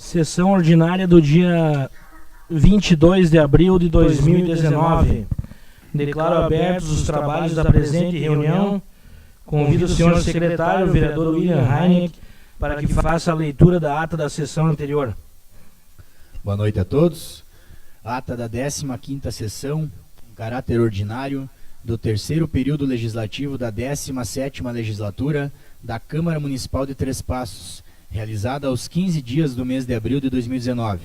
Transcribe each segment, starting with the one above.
Sessão ordinária do dia 22 de abril de 2019. Declaro abertos os trabalhos da presente reunião. Convido o senhor secretário, o vereador William Heineck, para que faça a leitura da ata da sessão anterior. Boa noite a todos. Ata da 15ª sessão, em caráter ordinário, do terceiro período legislativo da 17ª legislatura da Câmara Municipal de Três Passos, realizada aos 15 dias do mês de abril de 2019.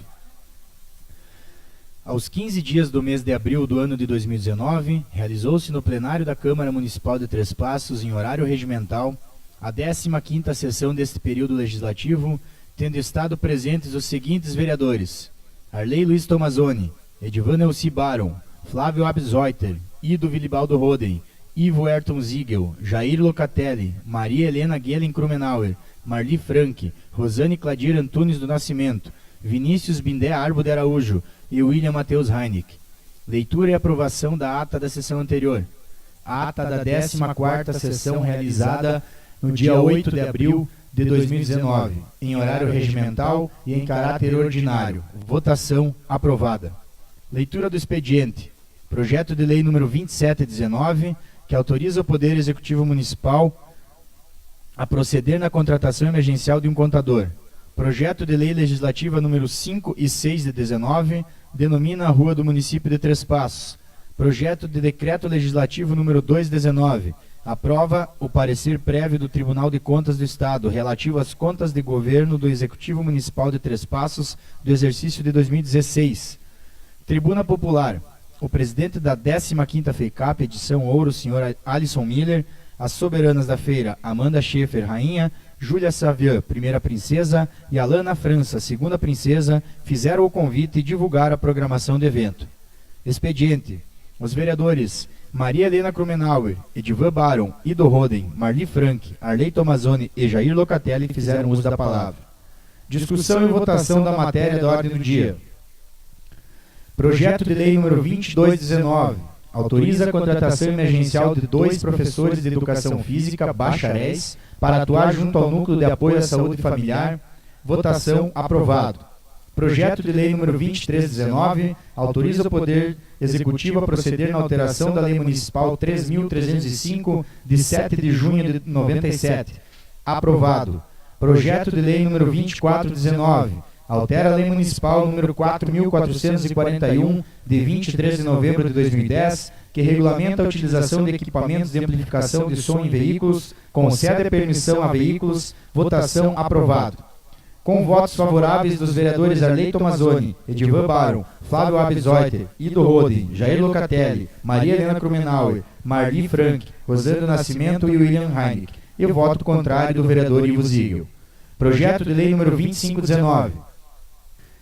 Aos 15 dias do mês de abril do ano de 2019, realizou-se no plenário da Câmara Municipal de Três Passos, em horário regimental, a 15ª sessão deste período legislativo, tendo estado presentes os seguintes vereadores: Arley Luiz Tomazoni, Edivan Elci Baron, Flávio Abzoiter, Ido Vilibaldo Roden, Ivo Ayrton Ziegel, Jair Locatelli, Maria Helena Guelen Krumenauer, Marli Frank, Rosane Cladir Antunes do Nascimento, Vinícius Bindé Arbo de Araújo e William Matheus Heineck. Leitura e aprovação da ata da sessão anterior. A ata da 14ª sessão realizada no dia 8 de abril de 2019, em horário regimental e em caráter ordinário. Votação aprovada. Leitura do expediente. Projeto de lei número 2719, que autoriza o Poder Executivo Municipal a proceder na contratação emergencial de um contador. Projeto de lei legislativa número 5 e 6 de 19, denomina a rua do município de Três Passos. Projeto de decreto legislativo número 219, aprova o parecer prévio do Tribunal de Contas do Estado relativo às contas de governo do Executivo Municipal de Três Passos do exercício de 2016. Tribuna Popular. O presidente da 15ª FEICAP, edição Ouro, senhor Alisson Miller, as soberanas da feira, Amanda Schaefer, rainha, Júlia Savian, primeira princesa, e Alana França, segunda princesa, fizeram o convite e divulgaram a programação do evento. Expediente. Os vereadores Maria Helena Krumenauer, Edivan Baron, Ido Roden, Marli Frank, Arley Tomazoni e Jair Locatelli fizeram uso da palavra. Discussão e votação da matéria da ordem do dia. Projeto de lei número 2219, autoriza a contratação emergencial de 2 professores de educação física bacharéis para atuar junto ao Núcleo de Apoio à Saúde Familiar. Votação aprovado. Projeto de lei número 2319, autoriza o Poder Executivo a proceder na alteração da Lei Municipal 3.305, de 7 de junho de 97. Aprovado. Projeto de lei número 2419, altera a Lei Municipal número 4.441, de 23 de novembro de 2010, que regulamenta a utilização de equipamentos de amplificação de som em veículos, concede permissão a veículos. Votação aprovado. Com votos favoráveis dos vereadores Arley Tomazoni, Edivan Baron, Flávio Abzoiter, Ido Roden, Jair Locatelli, Maria Helena Krumenauer, Marli Frank, Rosane do Nascimento e William Heineck, e o voto contrário do vereador Ivo Ziegel. Projeto de lei número 2519,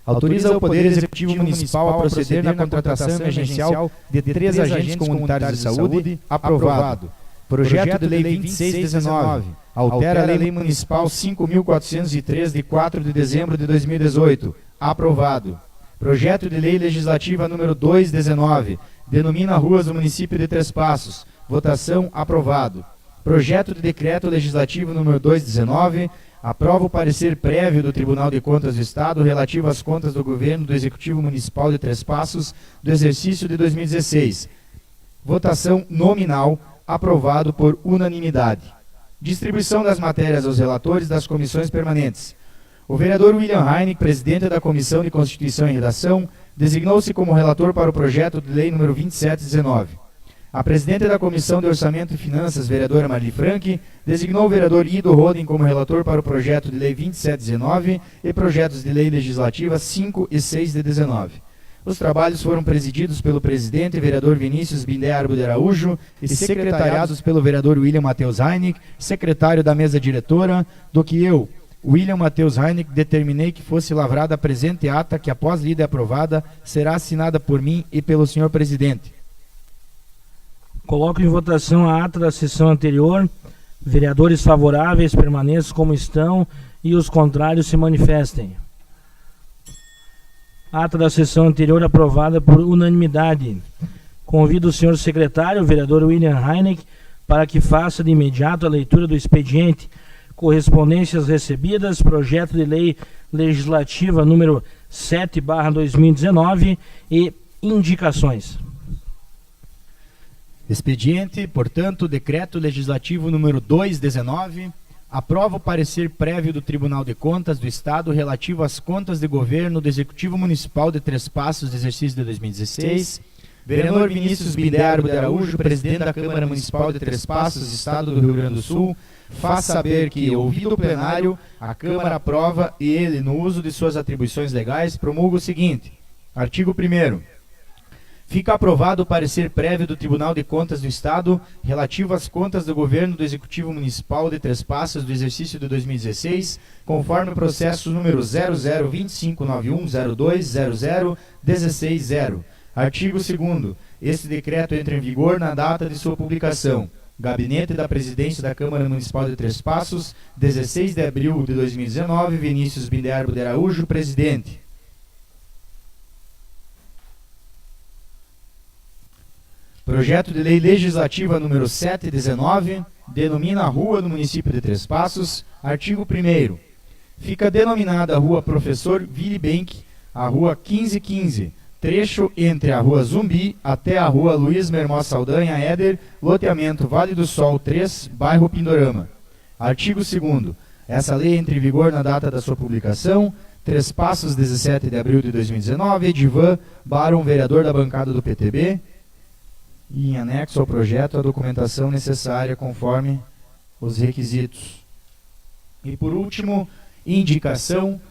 autoriza o Poder Executivo Municipal a proceder na contratação emergencial de 3 agentes comunitários de saúde. Aprovado. Projeto de lei 2619, altera a Lei Municipal 5.403, de 4 de dezembro de 2018. Aprovado. Projeto de lei legislativa número 219, denomina ruas do município de Três Passos. Votação aprovado. Projeto de decreto legislativo número 219, aprova o parecer prévio do Tribunal de Contas do Estado relativo às contas do governo do Executivo Municipal de Três Passos do exercício de 2016. Votação nominal, aprovado por unanimidade. Distribuição das matérias aos relatores das comissões permanentes. O vereador William Heineck, presidente da Comissão de Constituição e Redação, designou-se como relator para o projeto de lei número 2719. A presidente da Comissão de Orçamento e Finanças, vereadora Marli Frank, designou o vereador Ido Roden como relator para o projeto de lei 2719 e projetos de lei legislativa 5 e 6 de 19. Os trabalhos foram presididos pelo presidente, vereador Vinícius Bindé Arbo de Araújo, e secretariados pelo vereador William Matheus Heineck, secretário da mesa diretora, do que eu, William Matheus Heineck, determinei que fosse lavrada a presente ata, que após lida e aprovada, será assinada por mim e pelo senhor presidente. Coloco em votação a ata da sessão anterior. Vereadores favoráveis permaneçam como estão e os contrários se manifestem. Ata da sessão anterior aprovada por unanimidade. Convido o senhor secretário, o vereador William Heineck, para que faça de imediato a leitura do expediente. correspondências recebidas, projeto de lei legislativa número 7/2019 e indicações. Expediente, portanto, decreto legislativo número 219, aprova o parecer prévio do Tribunal de Contas do Estado relativo às contas de governo do Executivo Municipal de Três Passos do exercício de 2016. Vereador Vinícius Binderbo de Araújo, presidente da Câmara Municipal de Três Passos, Estado do Rio Grande do Sul, faz saber que, ouvido o plenário, a Câmara aprova e ele, no uso de suas atribuições legais, promulga o seguinte. Artigo 1º. Fica aprovado o parecer prévio do Tribunal de Contas do Estado relativo às contas do governo do Executivo Municipal de Três Passos do exercício de 2016, conforme o processo número 002591020016-0. Artigo 2º. Este decreto entra em vigor na data de sua publicação. Gabinete da Presidência da Câmara Municipal de Três Passos, 16 de abril de 2019, Vinícius Binderbo de Araújo, presidente. Projeto de Lei Legislativa número 719, denomina a rua do município de Três Passos. Artigo 1º. Fica denominada a Rua Professor Willy Benck, a Rua 1515, trecho entre a Rua Zumbi até a Rua Luiz Mermó Saldanha Éder, loteamento Vale do Sol 3, bairro Pindorama. Artigo 2º. Essa lei entra em vigor na data da sua publicação. Três Passos, 17 de abril de 2019, Edivan Baron, vereador da bancada do PTB. E em anexo ao projeto a documentação necessária conforme os requisitos. E por último, indicação.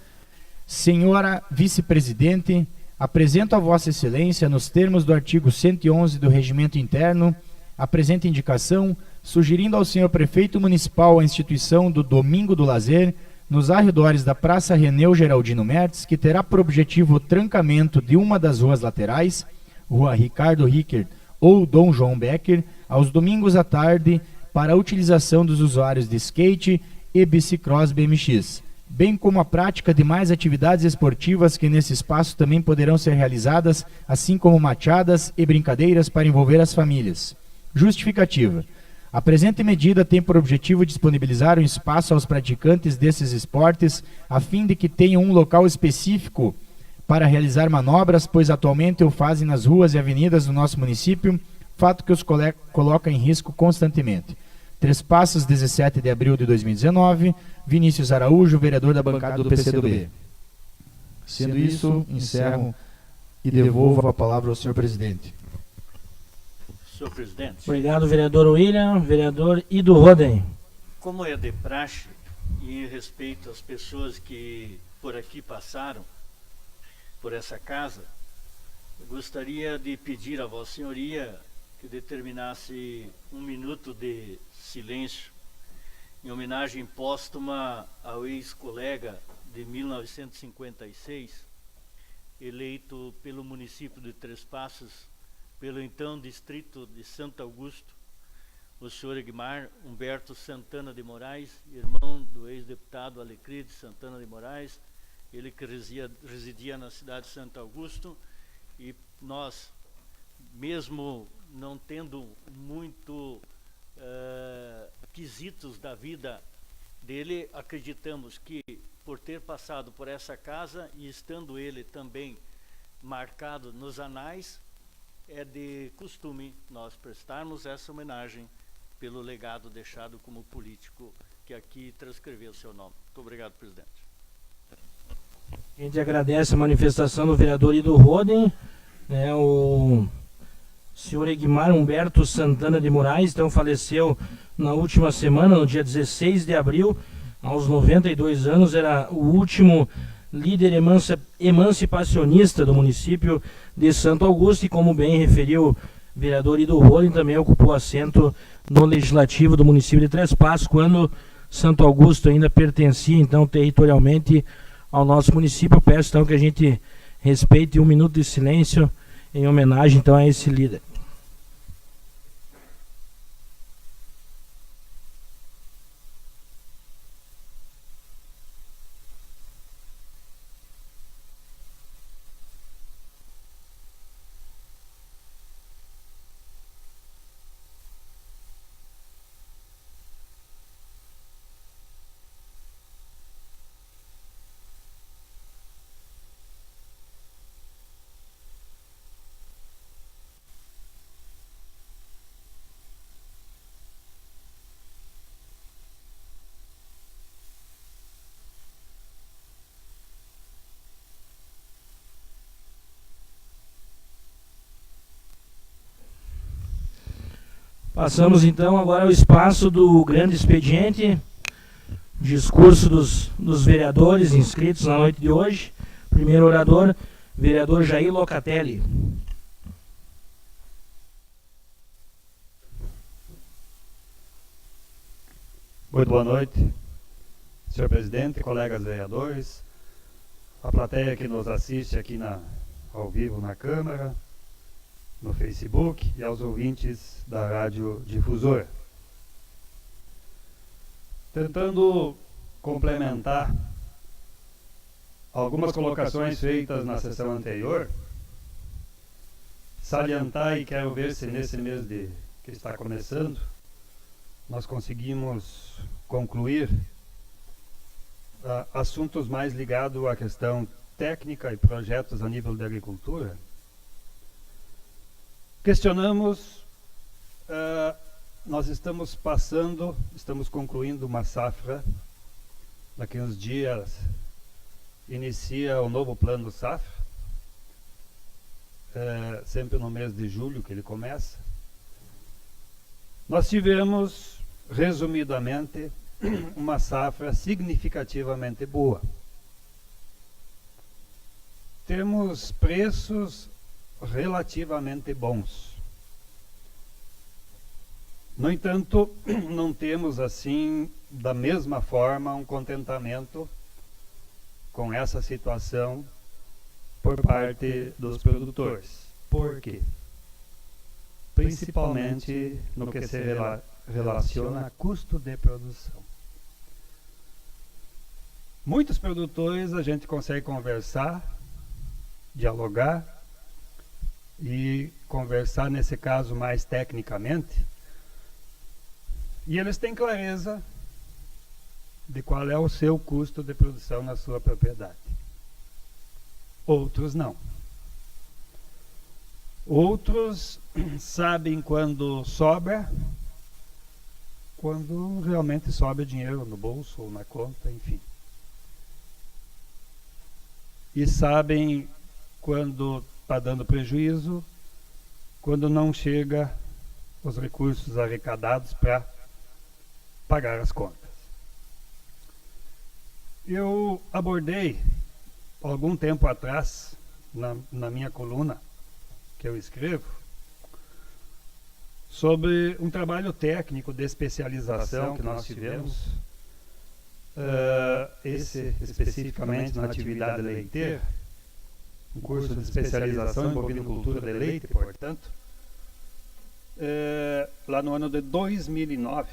Senhora Vice-Presidente, apresento a Vossa Excelência, nos termos do artigo 111 do Regimento Interno, a presente indicação, sugerindo ao Senhor Prefeito Municipal a instituição do Domingo do Lazer nos arredores da Praça Reneu Geraldino Mertz, que terá por objetivo o trancamento de uma das ruas laterais, Rua Ricardo Ricker ou Dom João Becker, aos domingos à tarde, para a utilização dos usuários de skate e bicicross BMX, bem como a prática de mais atividades esportivas que nesse espaço também poderão ser realizadas, assim como machadas e brincadeiras para envolver as famílias. Justificativa. A presente medida tem por objetivo disponibilizar um espaço aos praticantes desses esportes, a fim de que tenham um local específico para realizar manobras, pois atualmente o fazem nas ruas e avenidas do nosso município, fato que os coloca em risco constantemente. Três Passos, 17 de abril de 2019, Vinícius Araújo, vereador da bancada do PCdoB. Sendo isso, encerro e devolvo a palavra ao senhor presidente. Senhor presidente. Obrigado, vereador William. Vereador Ido Roden. Como é de praxe e em respeito às pessoas que por aqui passaram, por essa casa, eu gostaria de pedir a Vossa Senhoria que determinasse 1 minuto de silêncio em homenagem póstuma ao ex-colega de 1956, eleito pelo município de Três Passos, pelo então distrito de Santo Augusto, o senhor Egmar Humberto Santana de Moraes, irmão do ex-deputado Alecride Santana de Moraes, ele que residia na cidade de Santo Augusto, e nós, mesmo não tendo muito quesitos da vida dele, acreditamos que por ter passado por essa casa e estando ele também marcado nos anais, é de costume nós prestarmos essa homenagem pelo legado deixado como político que aqui transcreveu seu nome. Muito obrigado, presidente. A gente agradece a manifestação do vereador Ido Roden, o senhor Egmar Humberto Santana de Moraes, então faleceu na última semana, no dia 16 de abril, aos 92 anos, era o último líder emancipacionista do município de Santo Augusto e, como bem referiu o vereador Ido Roden, também ocupou assento no legislativo do município de Três Passos, quando Santo Augusto ainda pertencia, então, territorialmente ao nosso município. Eu peço, então, que a gente respeite 1 minuto de silêncio em homenagem, então, a esse líder. Passamos então agora ao espaço do grande expediente, discurso dos vereadores inscritos na noite de hoje. Primeiro orador, vereador Jair Locatelli. Muito boa noite, senhor presidente, colegas vereadores, a plateia que nos assiste aqui ao vivo na Câmara, no Facebook e aos ouvintes da Rádio Difusora. Tentando complementar algumas colocações feitas na sessão anterior, salientar e quero ver se nesse mês que está começando, nós conseguimos concluir assuntos mais ligados à questão técnica e projetos a nível da agricultura. Questionamos, nós estamos concluindo uma safra, daqui a uns dias inicia o novo plano safra, sempre no mês de julho que ele começa. Nós tivemos, resumidamente, uma safra significativamente boa. Temos preços relativamente bons. No entanto, não temos assim, da mesma forma, um contentamento com essa situação por parte dos produtores. Por quê? Principalmente no que se relaciona a custo de produção. Muitos produtores a gente consegue conversar, dialogar e conversar, nesse caso, mais tecnicamente, e eles têm clareza de qual é o seu custo de produção na sua propriedade. Outros não. Outros sabem quando sobra, quando realmente sobra dinheiro no bolso ou na conta, enfim. E sabem quando está dando prejuízo, quando não chega os recursos arrecadados para pagar as contas. Eu abordei, algum tempo atrás, na minha coluna que eu escrevo, sobre um trabalho técnico de especialização que nós tivemos, esse especificamente na atividade leiteira, um curso de especialização em bovinocultura de leite, portanto, lá no ano de 2009,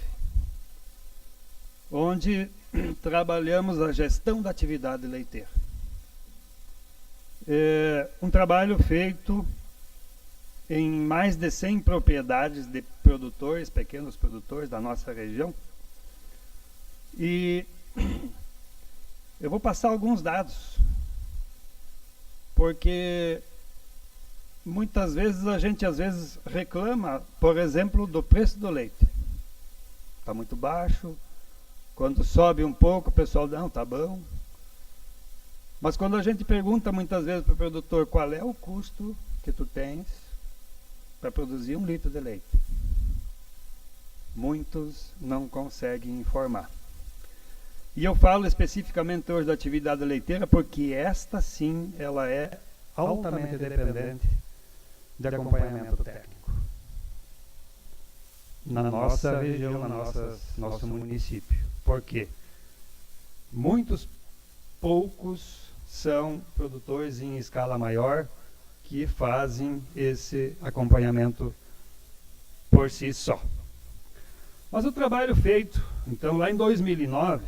onde trabalhamos a gestão da atividade leiteira. Um trabalho feito em mais de 100 propriedades de produtores, pequenos produtores da nossa região. E eu vou passar alguns dados, porque muitas vezes a gente reclama, por exemplo, do preço do leite. Está muito baixo. Quando sobe um pouco, o pessoal diz, não, tá bom. Mas quando a gente pergunta muitas vezes para o produtor qual é o custo que tu tens para produzir 1 litro de leite, muitos não conseguem informar. E eu falo especificamente hoje da atividade leiteira porque esta sim, ela é altamente dependente de acompanhamento técnico. Na nossa região, nosso município. Por quê? Poucos são produtores em escala maior que fazem esse acompanhamento por si só. Mas o trabalho feito, então, lá em 2009,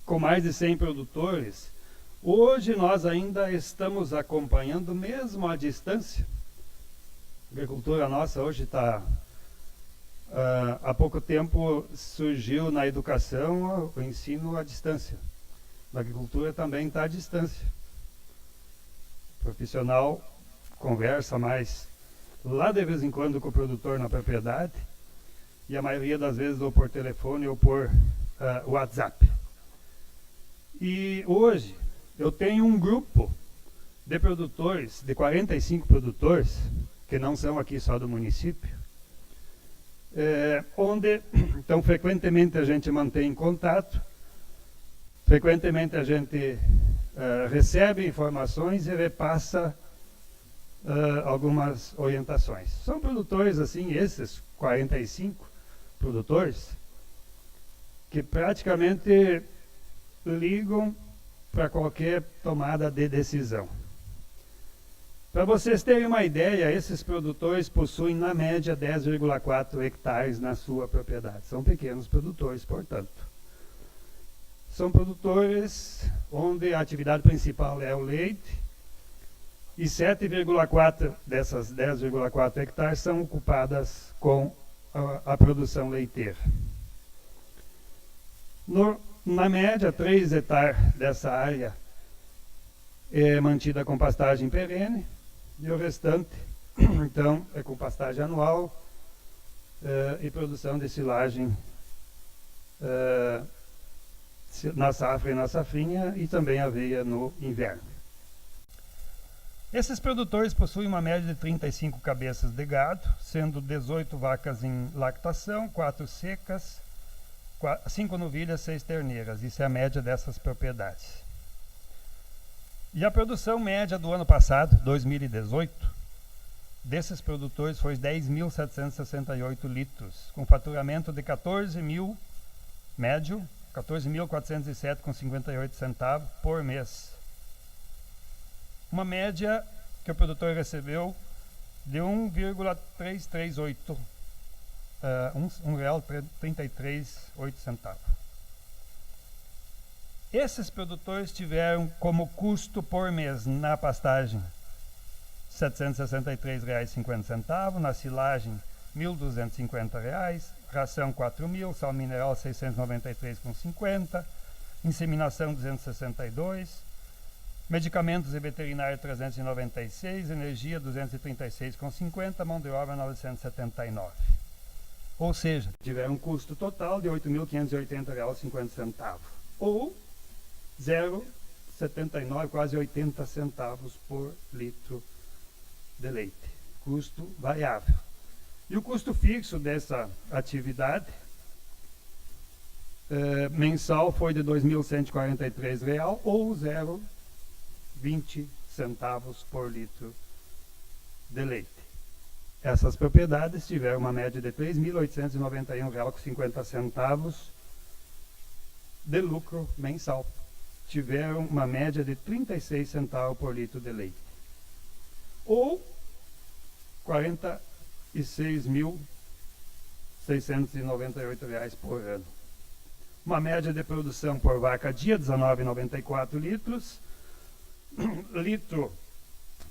com mais de 100 produtores, hoje nós ainda estamos acompanhando, mesmo à distância. A agricultura nossa hoje está... há pouco tempo surgiu na educação o ensino à distância. Na agricultura também está à distância. O profissional conversa mais lá de vez em quando com o produtor na propriedade e a maioria das vezes ou por telefone ou por WhatsApp. E hoje eu tenho um grupo de produtores, de 45 produtores, que não são aqui só do município, onde, então, frequentemente a gente mantém contato, frequentemente a gente recebe informações e repassa algumas orientações. São produtores, assim, esses 45 produtores, que praticamente ligam para qualquer tomada de decisão. Para vocês terem uma ideia, esses produtores possuem, na média, 10,4 hectares na sua propriedade. São pequenos produtores, portanto. São produtores onde a atividade principal é o leite, e 7,4 dessas 10,4 hectares são ocupadas com a produção leiteira. Na média, 3 hectares dessa área é mantida com pastagem perene, e o restante, então, é com pastagem anual e produção de silagem na safra e na safrinha, e também aveia no inverno. Esses produtores possuem uma média de 35 cabeças de gado, sendo 18 vacas em lactação, 4 secas, 5 novilhas, 6 terneiras. Isso é a média dessas propriedades. E a produção média do ano passado, 2018, desses produtores foi 10.768 litros, com faturamento de 14.000, médio, 14.407,58 centavos por mês. Uma média que o produtor recebeu de 1,338, R$1,338. Esses produtores tiveram como custo por mês na pastagem R$ 763,50, na silagem R$ 1.250, ração R$ 4.000, sal mineral R$ 693,50, inseminação R$ 262, medicamentos e veterinário R$ 396, energia R$ 236,50, mão de obra R$ 979. Ou seja, tiveram um custo total de R$ 8.580,50, ou 0,79, quase 80 centavos por litro de leite. Custo variável. E o custo fixo dessa atividade mensal foi de R$ 2.143, ou 0,20 centavos por litro de leite. Essas propriedades tiveram uma média de R$ 3.891,50 de lucro mensal. Tiveram uma média de 36 centavos por litro de leite, ou R$ 46.698 por ano. Uma média de produção por vaca dia, 19,94 litros. Litro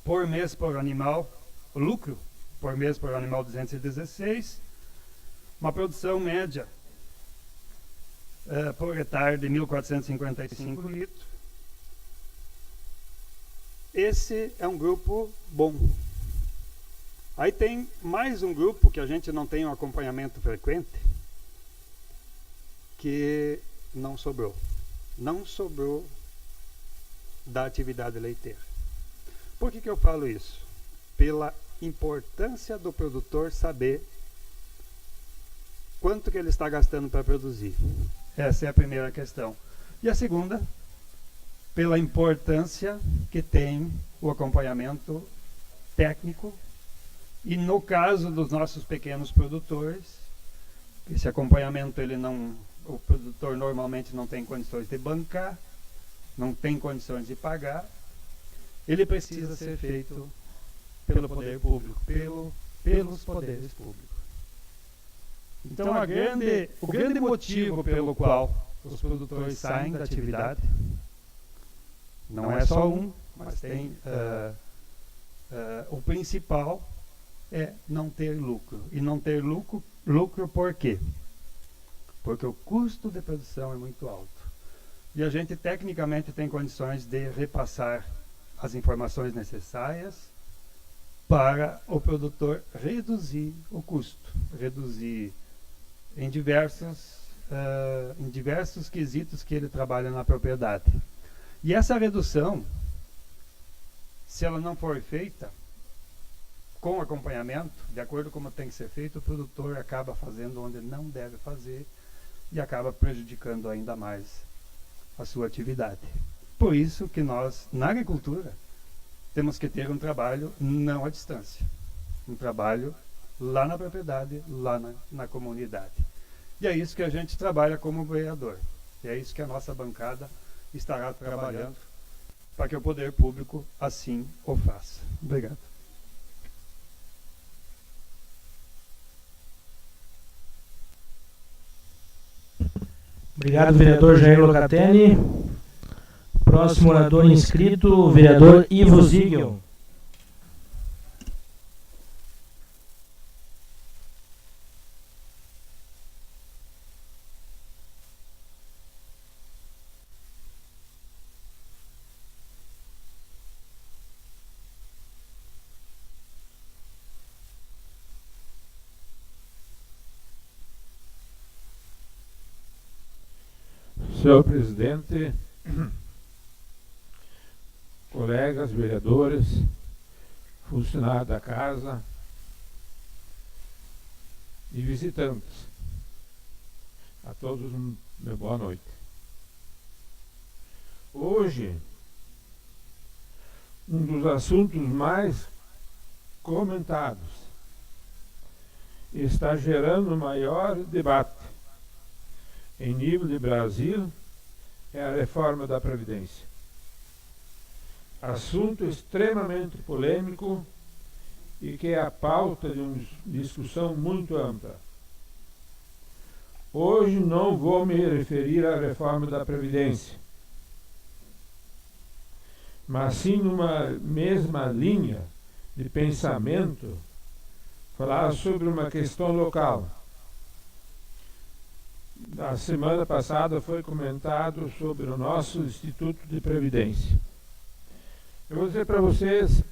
por mês por animal, lucro por mês por animal 216. Uma produção média por hectare de 1.455 litros. Esse é um grupo bom. Aí tem mais um grupo que a gente não tem um acompanhamento frequente, que não sobrou. Não sobrou da atividade leiteira. Por que eu falo isso? Pela importância do produtor saber quanto que ele está gastando para produzir. Essa é a primeira questão. E a segunda, pela importância que tem o acompanhamento técnico, e no caso dos nossos pequenos produtores, esse acompanhamento o produtor normalmente não tem condições de bancar, não tem condições de pagar, ele precisa ser feito pelo poder público, pelos poderes públicos. Então, o grande motivo pelo qual os produtores saem da atividade, não é só um, mas tem o principal é não ter lucro. E não ter lucro por quê? Porque o custo de produção é muito alto. E a gente tecnicamente tem condições de repassar as informações necessárias para o produtor reduzir o custo, reduzir em diversos quesitos que ele trabalha na propriedade. E essa redução, se ela não for feita com acompanhamento, de acordo com como tem que ser feito, o produtor acaba fazendo onde não deve fazer e acaba prejudicando ainda mais a sua atividade. Por isso que nós, na agricultura, temos que ter um trabalho não à distância, um trabalho lá na propriedade, lá na comunidade. E é isso que a gente trabalha como vereador. E é isso que a nossa bancada estará trabalhando para que o poder público assim o faça. Obrigado. Obrigado, vereador Jair Locatelli. Próximo orador inscrito, o vereador Ivo Ziegel. Senhor presidente, colegas, vereadores, funcionários da casa e visitantes, a todos uma boa noite. Hoje, um dos assuntos mais comentados está gerando maior debate em nível de Brasil é a reforma da Previdência. Assunto extremamente polêmico e que é a pauta de uma discussão muito ampla. Hoje não vou me referir à reforma da Previdência, mas sim numa mesma linha de pensamento, falar sobre uma questão local. Na semana passada foi comentado sobre o nosso Instituto de Previdência. Eu vou dizer para vocês,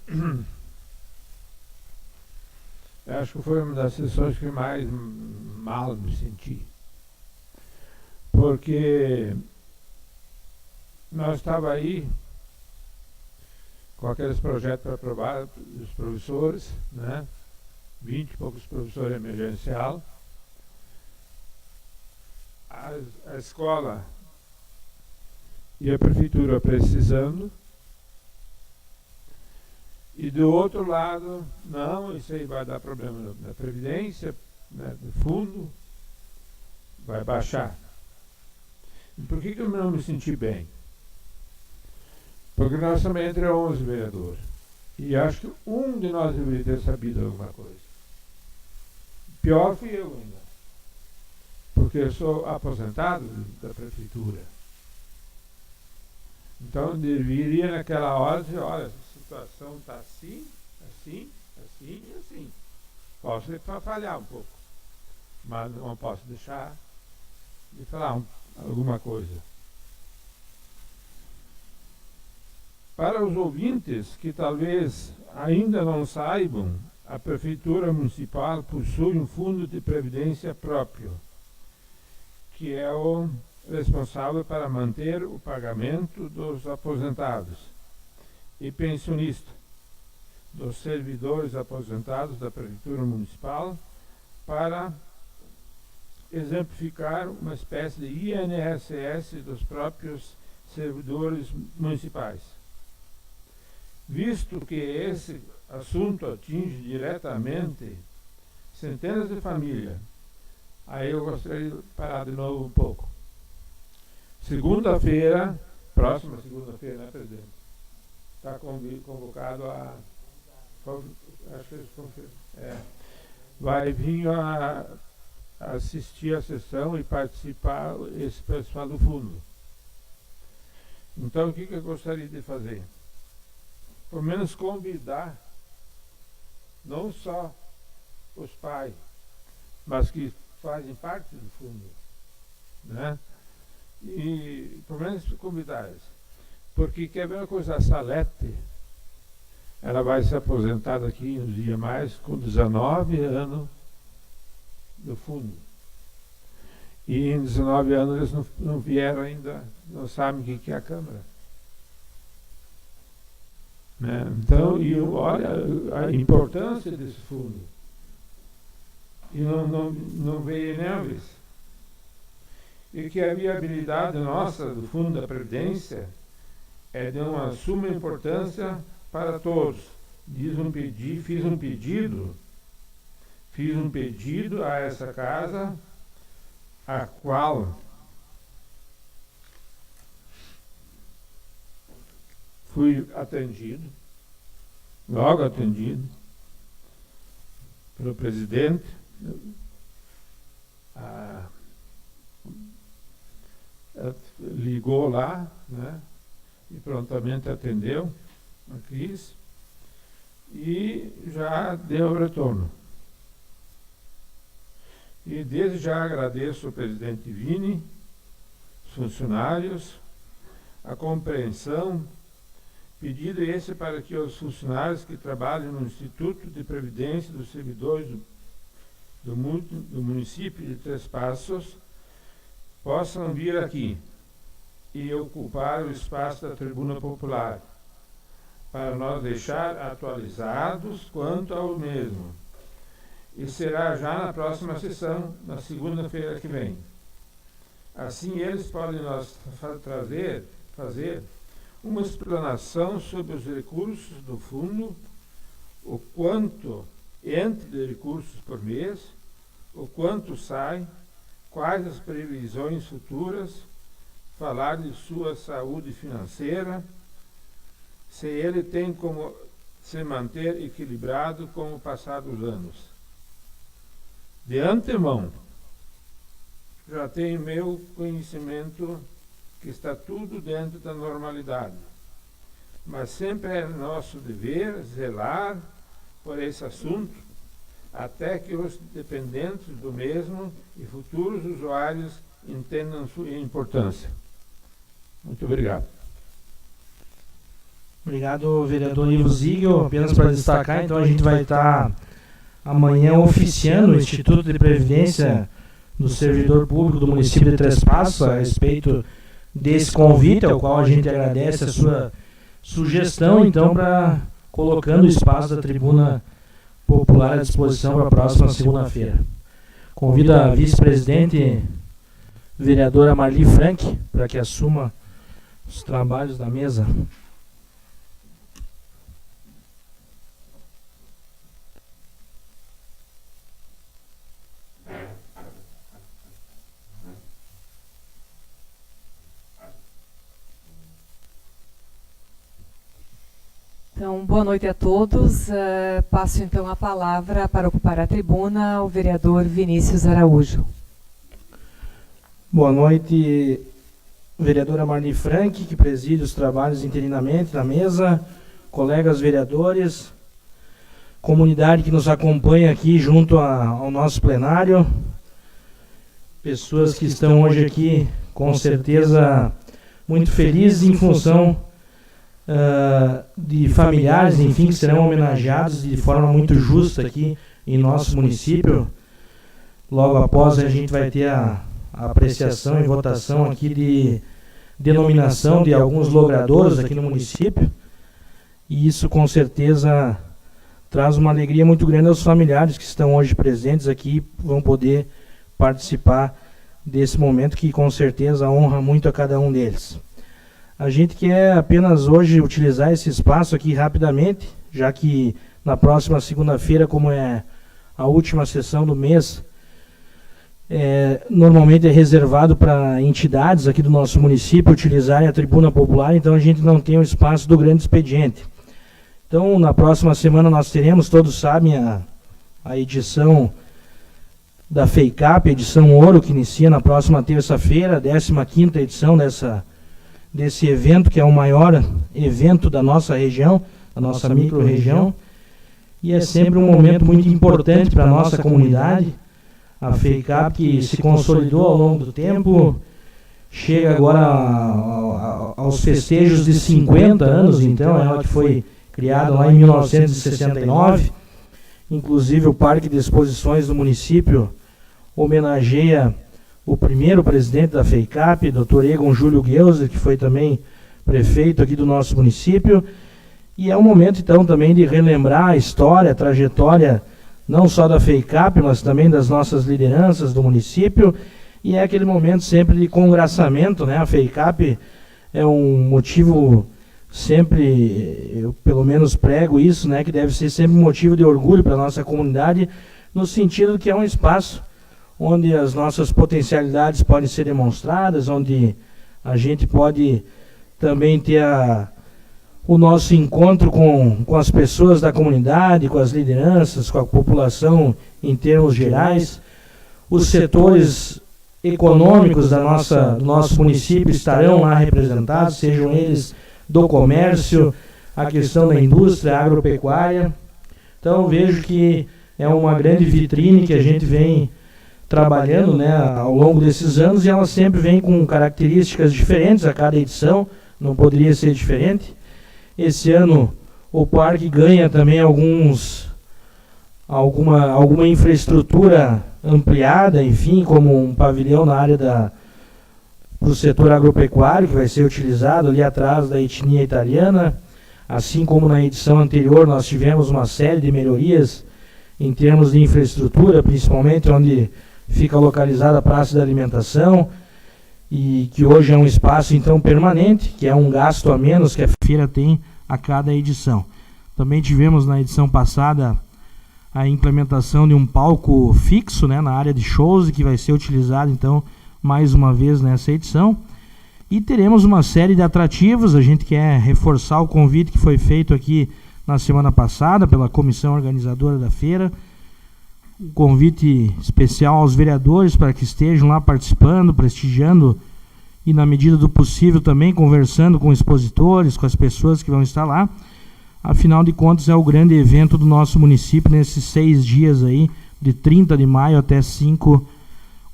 acho que foi uma das sessões que mais mal me senti. Porque nós estávamos aí com aqueles projetos para aprovar dos professores, né? 20 e poucos professores emergencial. A escola e a prefeitura precisando, e do outro lado, não, isso aí vai dar problema na Previdência, né, no fundo, vai baixar. E por que eu não me senti bem? Porque nós somos entre 11 vereadores, e acho que um de nós deveria ter sabido alguma coisa. Pior fui eu ainda, porque eu sou aposentado da prefeitura. Então deveria naquela hora dizer, olha, a situação está assim, assim, assim e assim. Posso falhar um pouco, mas não posso deixar de falar alguma coisa. Para os ouvintes que talvez ainda não saibam, a Prefeitura Municipal possui um fundo de previdência próprio, que é o responsável para manter o pagamento dos aposentados e pensionistas, dos servidores aposentados da Prefeitura Municipal, para exemplificar uma espécie de INSS dos próprios servidores municipais. Visto que esse assunto atinge diretamente centenas de famílias, aí eu gostaria de parar de novo um pouco. Segunda-feira, próxima segunda-feira, né, presidente? Está convocado a... Acho que vai vir a assistir a sessão e participar esse pessoal do fundo. Então, o que eu gostaria de fazer? Pelo menos convidar não só os pais, mas que fazem parte do fundo, né? E pelo menos convidar eles. Porque quer ver uma coisa, a Salete, ela vai se aposentar daqui uns dias mais com 19 anos do fundo. E em 19 anos eles não vieram ainda, não sabem o que é a Câmara. né? Então, e olha a importância desse fundo. E não veio neves. E que a viabilidade nossa do Fundo da Previdência é de uma suma importância para todos. Fiz um pedido a essa casa, a qual fui logo atendido pelo presidente, ligou lá, né, e prontamente atendeu a crise e já deu retorno. E desde já agradeço ao presidente Vini, os funcionários, a compreensão, pedido esse para que os funcionários que trabalham no Instituto de Previdência dos Servidores do município de Três Passos possam vir aqui e ocupar o espaço da Tribuna Popular, para nós deixar atualizados quanto ao mesmo. E será já na próxima sessão, na segunda-feira que vem. Assim, eles podem nos fazer uma explanação sobre os recursos do fundo, o quanto entra de recursos por mês, o quanto sai, quais as previsões futuras, falar de sua saúde financeira, se ele tem como se manter equilibrado com o passar dos anos. De antemão, já tenho meu conhecimento que está tudo dentro da normalidade, mas sempre é nosso dever zelar por esse assunto, até que os dependentes do mesmo e futuros usuários entendam sua importância. Muito obrigado. Obrigado, vereador Ivo Ziegel. Apenas para destacar, então a gente vai estar amanhã oficiando o Instituto de Previdência do Servidor Público do município de Três Passos a respeito desse convite, ao qual a gente agradece a sua sugestão, então, para colocando o espaço da Tribuna Popular à disposição para a próxima segunda-feira. Convido a vice-presidente, vereadora Marli Frank, para que assuma os trabalhos da mesa. Então, boa noite a todos. Passo então a palavra para ocupar a tribuna ao vereador Vinícius Araújo. Boa noite, vereadora Marli Frank, que preside os trabalhos interinamente na mesa, colegas vereadores, comunidade que nos acompanha aqui junto ao nosso plenário, pessoas que estão hoje aqui com certeza muito felizes em função de familiares, enfim, que serão homenageados de forma muito justa aqui em nosso município. Logo após a gente vai ter a apreciação e votação aqui de denominação de alguns logradouros aqui no município, e isso com certeza traz uma alegria muito grande aos familiares que estão hoje presentes aqui, vão poder participar desse momento que com certeza honra muito a cada um deles. A gente quer apenas hoje utilizar esse espaço aqui rapidamente, já que na próxima segunda-feira, como é a última sessão do mês, normalmente é reservado para entidades aqui do nosso município utilizarem a Tribuna Popular, então a gente não tem o espaço do grande expediente. Então, na próxima semana nós teremos, todos sabem, a edição da FEICAP, edição Ouro, que inicia na próxima terça-feira, a 15ª edição desse evento, que é o maior evento da nossa região, da nossa micro-região, e é sempre um momento muito importante para a nossa comunidade. A FEICAP, que se consolidou ao longo do tempo, chega agora aos festejos de 50 anos, então, ela que foi criada lá em 1969, inclusive o Parque de Exposições do município homenageia o primeiro presidente da FEICAP, Dr. Egon Júlio Gueuze, que foi também prefeito aqui do nosso município, E é um momento, então, também de relembrar a história, a trajetória, não só da FEICAP, mas também das nossas lideranças do município. E é aquele momento sempre de congraçamento, né? A FEICAP é um motivo sempre, eu pelo menos prego isso, né? Que deve ser sempre um motivo de orgulho para a nossa comunidade, no sentido que é um espaço onde as nossas potencialidades podem ser demonstradas, onde a gente pode também ter o nosso encontro com as pessoas da comunidade, com as lideranças, com a população em termos gerais. Os setores econômicos do nosso município estarão lá representados, sejam eles do comércio, a questão da indústria agropecuária. Então vejo que é uma grande vitrine que a gente vem trabalhando, né, ao longo desses anos, e ela sempre vem com características diferentes a cada edição, não poderia ser diferente. Esse ano o parque ganha também alguma infraestrutura ampliada, enfim, como um pavilhão na área do setor agropecuário, que vai ser utilizado ali atrás da etnia italiana. Assim como na edição anterior nós tivemos uma série de melhorias em termos de infraestrutura, principalmente onde fica localizada a Praça da Alimentação, e que hoje é um espaço então permanente, que é um gasto a menos que a feira tem a cada edição. Também tivemos na edição passada a implementação de um palco fixo, né, na área de shows, que vai ser utilizado então mais uma vez nessa edição. E teremos uma série de atrativos. A gente quer reforçar o convite que foi feito aqui na semana passada pela comissão organizadora da feira. Um convite especial aos vereadores para que estejam lá participando, prestigiando e, na medida do possível, também conversando com expositores, com as pessoas que vão estar lá. Afinal de contas, é o grande evento do nosso município nesses 6 dias aí, de 30 de maio até 5,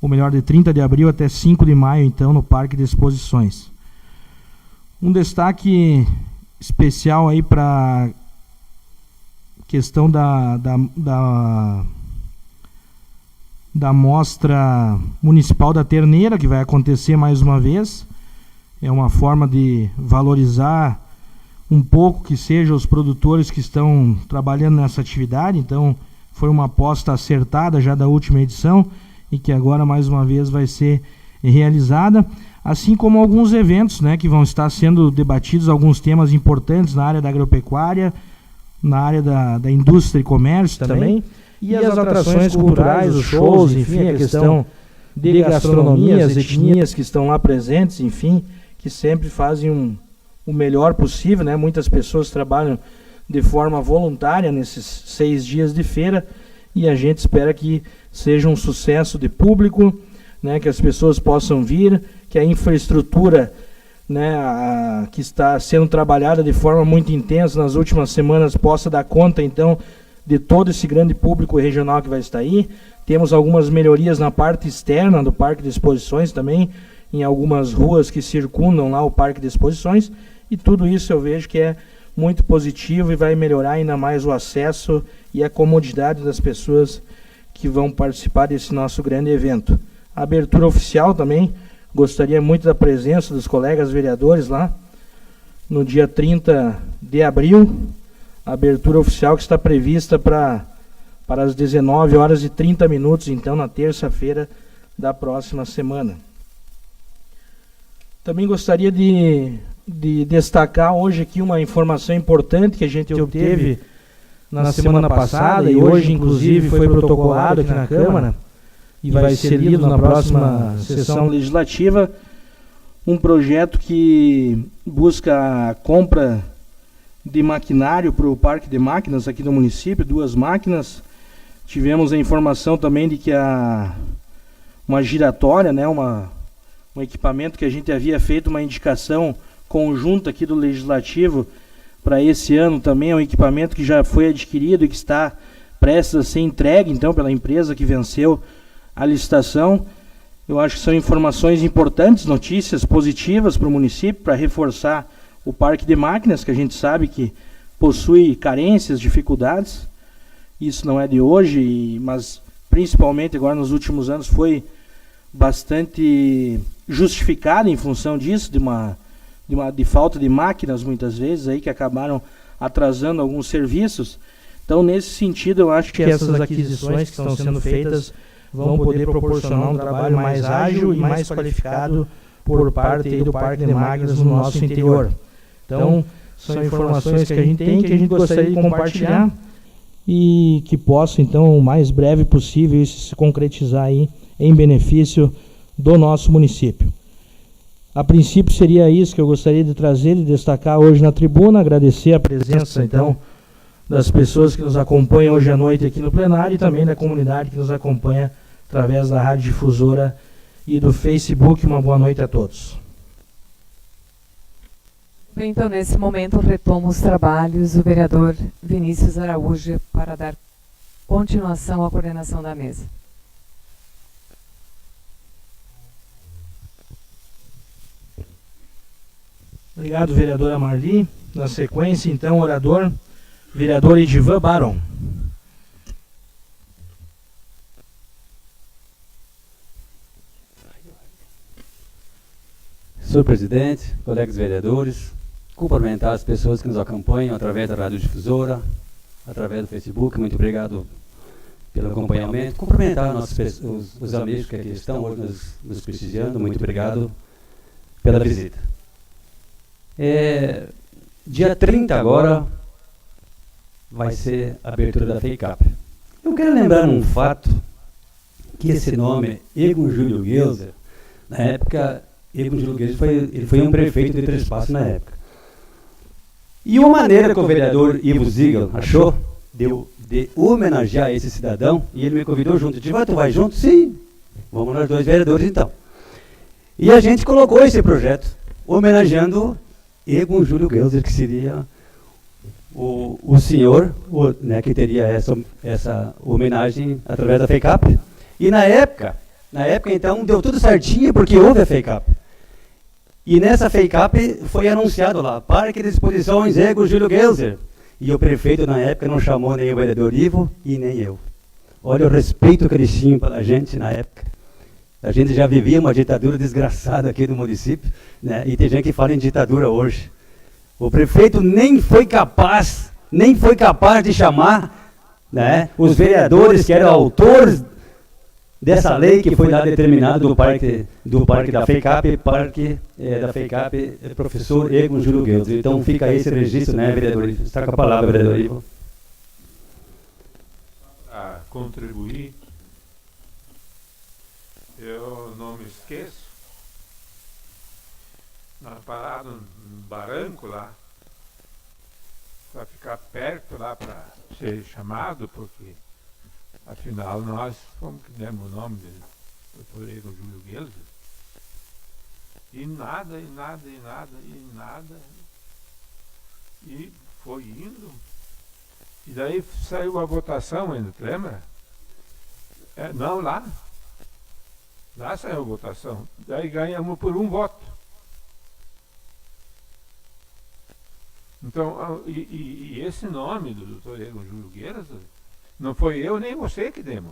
ou melhor, de 30 de abril até 5 de maio, então, no Parque de Exposições. Um destaque especial aí para a questão da Mostra Municipal da Terneira, que vai acontecer mais uma vez. É uma forma de valorizar um pouco que seja os produtores que estão trabalhando nessa atividade. Então foi uma aposta acertada já da última edição e que agora mais uma vez vai ser realizada, assim como alguns eventos, né, que vão estar sendo debatidos, alguns temas importantes na área da agropecuária, na área da indústria e comércio também. E as atrações culturais, os shows, enfim, a questão de gastronomia, as etnias que estão lá presentes, enfim, que sempre fazem o melhor possível, né? Muitas pessoas trabalham de forma voluntária nesses 6 dias de feira e a gente espera que seja um sucesso de público, né? Que as pessoas possam vir, que a infraestrutura, né, que está sendo trabalhada de forma muito intensa nas últimas semanas possa dar conta, então, de todo esse grande público regional que vai estar aí. Temos algumas melhorias na parte externa do Parque de Exposições também, em algumas ruas que circundam lá o Parque de Exposições, e tudo isso eu vejo que é muito positivo e vai melhorar ainda mais o acesso e a comodidade das pessoas que vão participar desse nosso grande evento. A abertura oficial também, gostaria muito da presença dos colegas vereadores lá, no dia 30 de abril, a abertura oficial que está prevista para as 19h30, então, na terça-feira da próxima semana. Também gostaria de destacar hoje aqui uma informação importante que a gente obteve na semana passada e hoje, inclusive, foi protocolado aqui na Câmara e vai ser lido na próxima sessão legislativa, um projeto que busca a compra de maquinário para o parque de máquinas aqui do município, 2 máquinas. Tivemos a informação também de que uma giratória, né, um equipamento que a gente havia feito uma indicação conjunta aqui do Legislativo para esse ano também, é um equipamento que já foi adquirido e que está prestes a ser entregue, então, pela empresa que venceu a licitação. Eu acho que são informações importantes, notícias positivas para o município, para reforçar o parque de máquinas, que a gente sabe que possui carências, dificuldades. Isso não é de hoje, mas principalmente agora nos últimos anos foi bastante justificado em função disso, de falta de máquinas muitas vezes aí que acabaram atrasando alguns serviços. Então, nesse sentido, eu acho que essas aquisições que estão sendo feitas vão poder proporcionar um trabalho mais ágil e mais qualificado por parte aí do Parque de Máquinas no nosso interior. Então, são informações que a gente tem, que a gente gostaria de compartilhar e que possa, então, o mais breve possível, isso se concretizar aí em benefício do nosso município. A princípio seria isso que eu gostaria de trazer e destacar hoje na tribuna, agradecer a presença, então, das pessoas que nos acompanham hoje à noite aqui no plenário e também da comunidade que nos acompanha através da Rádio Difusora e do Facebook. Uma boa noite a todos. Bem, então, nesse momento, retomo os trabalhos o vereador Vinícius Araújo para dar continuação à coordenação da mesa. Obrigado, vereadora Marli. Na sequência, então, orador, vereador Edivan Baron. Senhor presidente, colegas vereadores, cumprimentar as pessoas que nos acompanham através da Rádio Difusora, através do Facebook. Muito obrigado pelo acompanhamento. Cumprimentar os amigos que aqui estão hoje nos prestigiando. Muito obrigado pela visita. Dia 30 agora vai ser a abertura da FEICAP. Eu quero lembrar um fato, que esse nome, Egon Júlio Gelser, na época, Egon Júlio Gelser ele foi um prefeito de Três Passos na época. E uma maneira que o vereador Ivo Ziegel achou de homenagear esse cidadão, e ele me convidou junto. Eu disse, tu vai junto? Sim. Vamos nós dois vereadores então. E a gente colocou esse projeto, homenageando Egon Júlio Gelser, que seria o senhor, né, que teria essa homenagem através da FEICAP. E na época, então, deu tudo certinho, porque houve a FEICAP. E nessa FEICAP foi anunciado lá, Parque de Exposições Egon Júlio Gelser. E o prefeito, na época, não chamou nem o vereador Ivo e nem eu. Olha o respeito que eles tinham pela gente na época. A gente já vivia uma ditadura desgraçada aqui no município, né? E tem gente que fala em ditadura hoje. O prefeito nem foi capaz de chamar, né, os vereadores que eram autores dessa lei que foi lá determinada do parque da FEICAP, professor Egon Júlio Gelser. Então fica aí esse registro, né, vereador Ivo? Está com a palavra, vereador Ivo. Para contribuir, eu não me esqueço, nós paramos num barranco lá, para ficar perto lá, para ser chamado, porque afinal nós fomos que demos o nome do Dr. Egon Júlio Gelser. E nada, e foi indo. E daí saiu a votação ainda, lembra? Não, lá saiu a votação. Daí ganhamos por 1 voto. Então, e esse nome do Dr. Egon Júlio Gelser, não foi eu nem você que demos.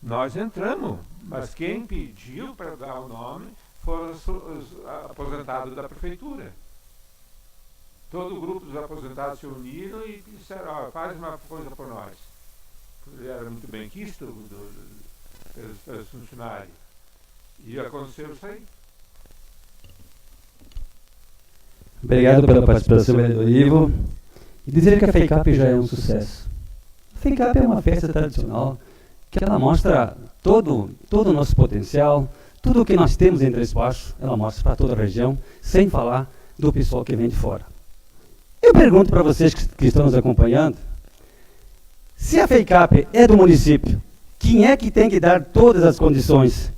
Nós entramos, mas quem pediu para dar o nome foram os aposentados da prefeitura. Todo o grupo dos aposentados se uniram e disseram, faz uma coisa por nós. Ele era muito bem quisto pelos funcionários. E aconteceu isso aí. Obrigado pela participação, vereador Ivo. E dizer que a FEICAP já é um sucesso. A FEICAP é uma festa tradicional que ela mostra todo o nosso potencial, tudo o que nós temos em Três Passos, ela mostra para toda a região, sem falar do pessoal que vem de fora. Eu pergunto para vocês que estão nos acompanhando, se a FEICAP é do município, quem é que tem que dar todas as condições?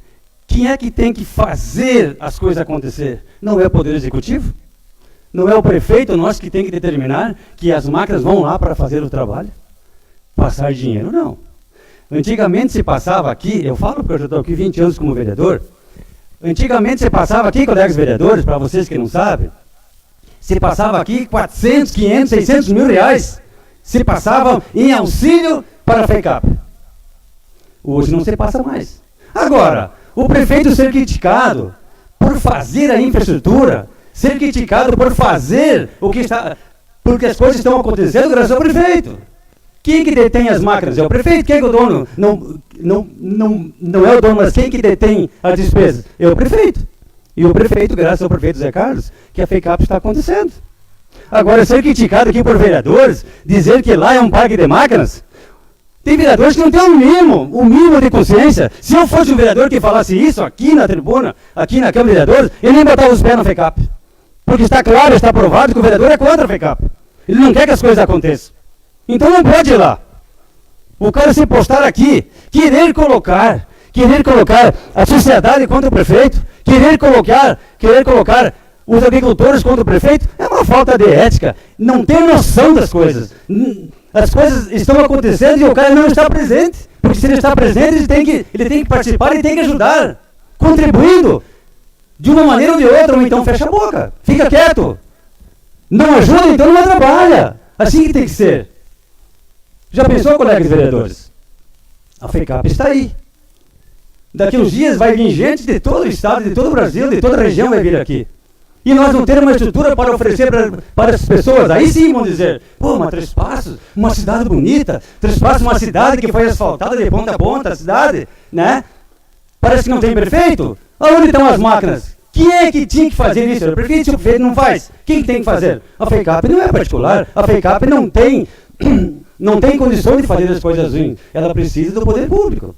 Quem é que tem que fazer as coisas acontecer? Não é o Poder Executivo? Não é o prefeito nós que tem que determinar que as máquinas vão lá para fazer o trabalho? Passar dinheiro, não. Antigamente se passava aqui, eu falo porque eu já estou aqui 20 anos como vereador, antigamente se passava aqui, colegas vereadores, para vocês que não sabem, se passava aqui 400, 500, 600 mil reais, se passavam em auxílio para a FEICAP. Hoje não se passa mais. Agora, o prefeito ser criticado por fazer a infraestrutura, ser criticado por fazer o que está Porque as coisas estão acontecendo graças ao prefeito. Quem que detém as máquinas? É o prefeito. Quem é o dono? Não é o dono, mas quem que detém as despesas? É o prefeito. E o prefeito, graças ao prefeito Zé Carlos, que a FEICAP está acontecendo. Agora, ser criticado aqui por vereadores, dizer que lá é um parque de máquinas, tem vereadores que não têm o mínimo de consciência. Se eu fosse um vereador que falasse isso aqui na tribuna, aqui na Câmara de Vereadores, ele nem botava os pés na FEICAP. Porque está claro, está provado que o vereador é contra a FEICAP. Ele não quer que as coisas aconteçam. Então não pode ir lá. O cara se postar aqui, querer colocar a sociedade contra o prefeito, querer colocar os agricultores contra o prefeito, é uma falta de ética. Não tem noção das coisas. As coisas estão acontecendo e o cara não está presente. Porque se ele está presente, ele tem que participar, ele tem que ajudar, contribuindo de uma maneira ou de outra, ou então fecha a boca, fica quieto. Não ajuda, então não trabalha. Assim que tem que ser. Já pensou, colegas vereadores? A FEICAP está aí. Daqui uns dias vai vir gente de todo o estado, de todo o Brasil, de toda a região vai vir aqui. E nós não temos uma estrutura para oferecer para as pessoas. Aí sim vão dizer, pô, mas Três Passos, uma cidade bonita, Três Passos, uma cidade que foi asfaltada de ponta a ponta, a cidade, né? Parece que não tem prefeito. Aonde estão as máquinas? Quem é que tinha que fazer isso? O prefeito, se o prefeito não faz, quem tem que fazer? A FEICAP não é particular, a FEICAP não tem condição de fazer as coisas ruins. Ela precisa do poder público.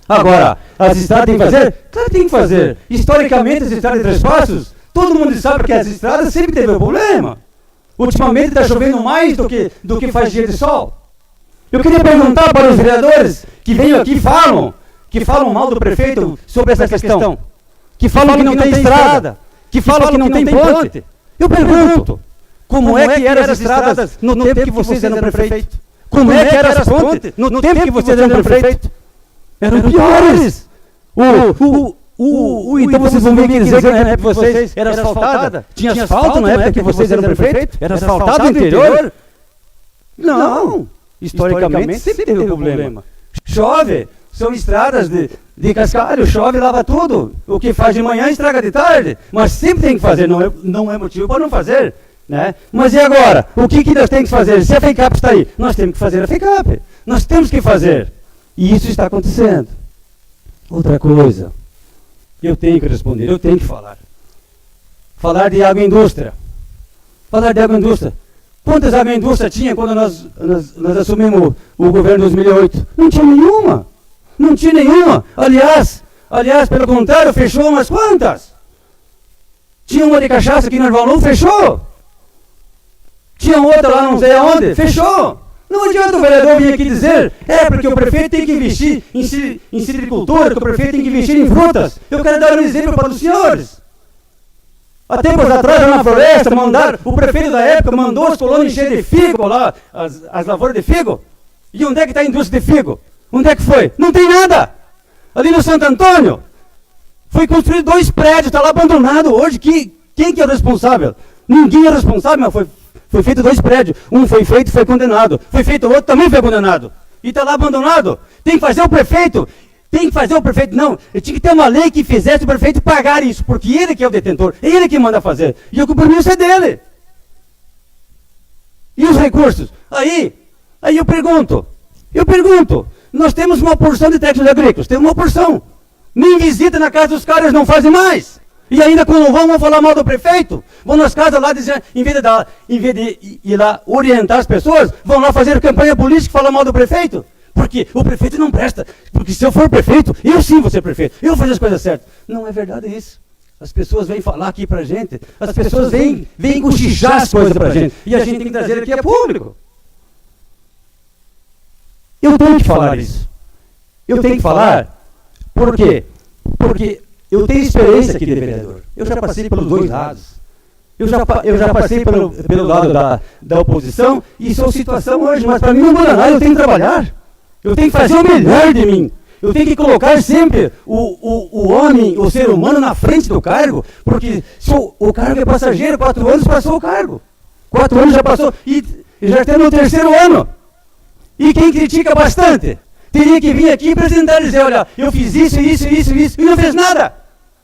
Agora, as estradas têm que fazer? Claro que tem que fazer. Historicamente, as estradas de Três Passos, todo mundo sabe que as estradas sempre teve um problema. Ultimamente está chovendo mais do que faz dia de sol. Eu queria perguntar para os vereadores que vêm aqui e falam mal do prefeito sobre essa questão. Que falam que não tem estrada, que falam que não tem ponte. Eu pergunto, como é que eram as estradas no tempo que vocês eram prefeito? Como é que eram as pontes no tempo que vocês eram prefeito? Eram piores. Então vocês vão vir dizer que na época de vocês era asfaltada? Tinha asfalto na época que vocês eram prefeito? Era asfaltado no interior? Não. Historicamente sempre teve um problema. Chove, são estradas de cascalho, chove, lava tudo. O que faz de manhã estraga de tarde. Mas sempre tem que fazer, não é motivo para não fazer. Né? Mas e agora? O que nós temos que fazer? Se a FEICAP está aí, nós temos que fazer a FEICAP. Nós temos que fazer. E isso está acontecendo. Outra coisa, eu tenho que responder, eu tenho que falar. Falar de agroindústria. Quantas agroindústrias tinha quando nós assumimos o governo de 2008? Não tinha nenhuma. Aliás, pelo contrário, fechou umas quantas? Tinha uma de cachaça aqui no Arvalão, fechou. Tinha outra lá não sei aonde, fechou. Não adianta o vereador vir aqui dizer, porque o prefeito tem que investir em citricultura, que o prefeito tem que investir em frutas. Eu quero dar um exemplo para os senhores. Há tempos atrás, lá na floresta, o prefeito da época mandou os colonos encher de figo lá, as lavouras de figo. E onde é que está a indústria de figo? Onde é que foi? Não tem nada. Ali no Santo Antônio, foi construído 2 prédios, está lá abandonado hoje. Quem que é o responsável? Ninguém é responsável, mas foi feito 2 prédios. Um foi feito e foi condenado. Foi feito outro, também foi condenado. E está lá abandonado. Tem que fazer o prefeito. Não, tinha que ter uma lei que fizesse o prefeito pagar isso, porque ele que é o detentor, ele que manda fazer. E o compromisso é dele. E os recursos? Aí eu pergunto, nós temos uma porção de técnicos agrícolas, temos uma porção. Nem visita na casa dos caras, não fazem mais. E ainda quando vão falar mal do prefeito, vão nas casas lá dizer, em vez de ir lá orientar as pessoas, vão lá fazer campanha política e falar mal do prefeito. Porque o prefeito não presta. Porque se eu for prefeito, eu sim vou ser prefeito. Eu vou fazer as coisas certas. Não é verdade isso. As pessoas vêm falar aqui pra gente. As pessoas vêm cochichar as coisas pra gente. E a gente tem que trazer aqui a público. Eu tenho que falar isso. Eu tenho que falar. Por quê? Porque eu tenho experiência aqui de vereador. Eu já passei pelos 2 lados. Eu já passei pelo lado da oposição e sou situação hoje. Mas para mim não muda nada, eu tenho que trabalhar. Eu tenho que fazer o melhor de mim. Eu tenho que colocar sempre o homem, o ser humano na frente do cargo, porque se o cargo é passageiro, 4 anos passou o cargo. 4 anos já passou e já está no 3º ano. E quem critica bastante, teria que vir aqui e apresentar e dizer, olha, eu fiz isso, e não fez nada.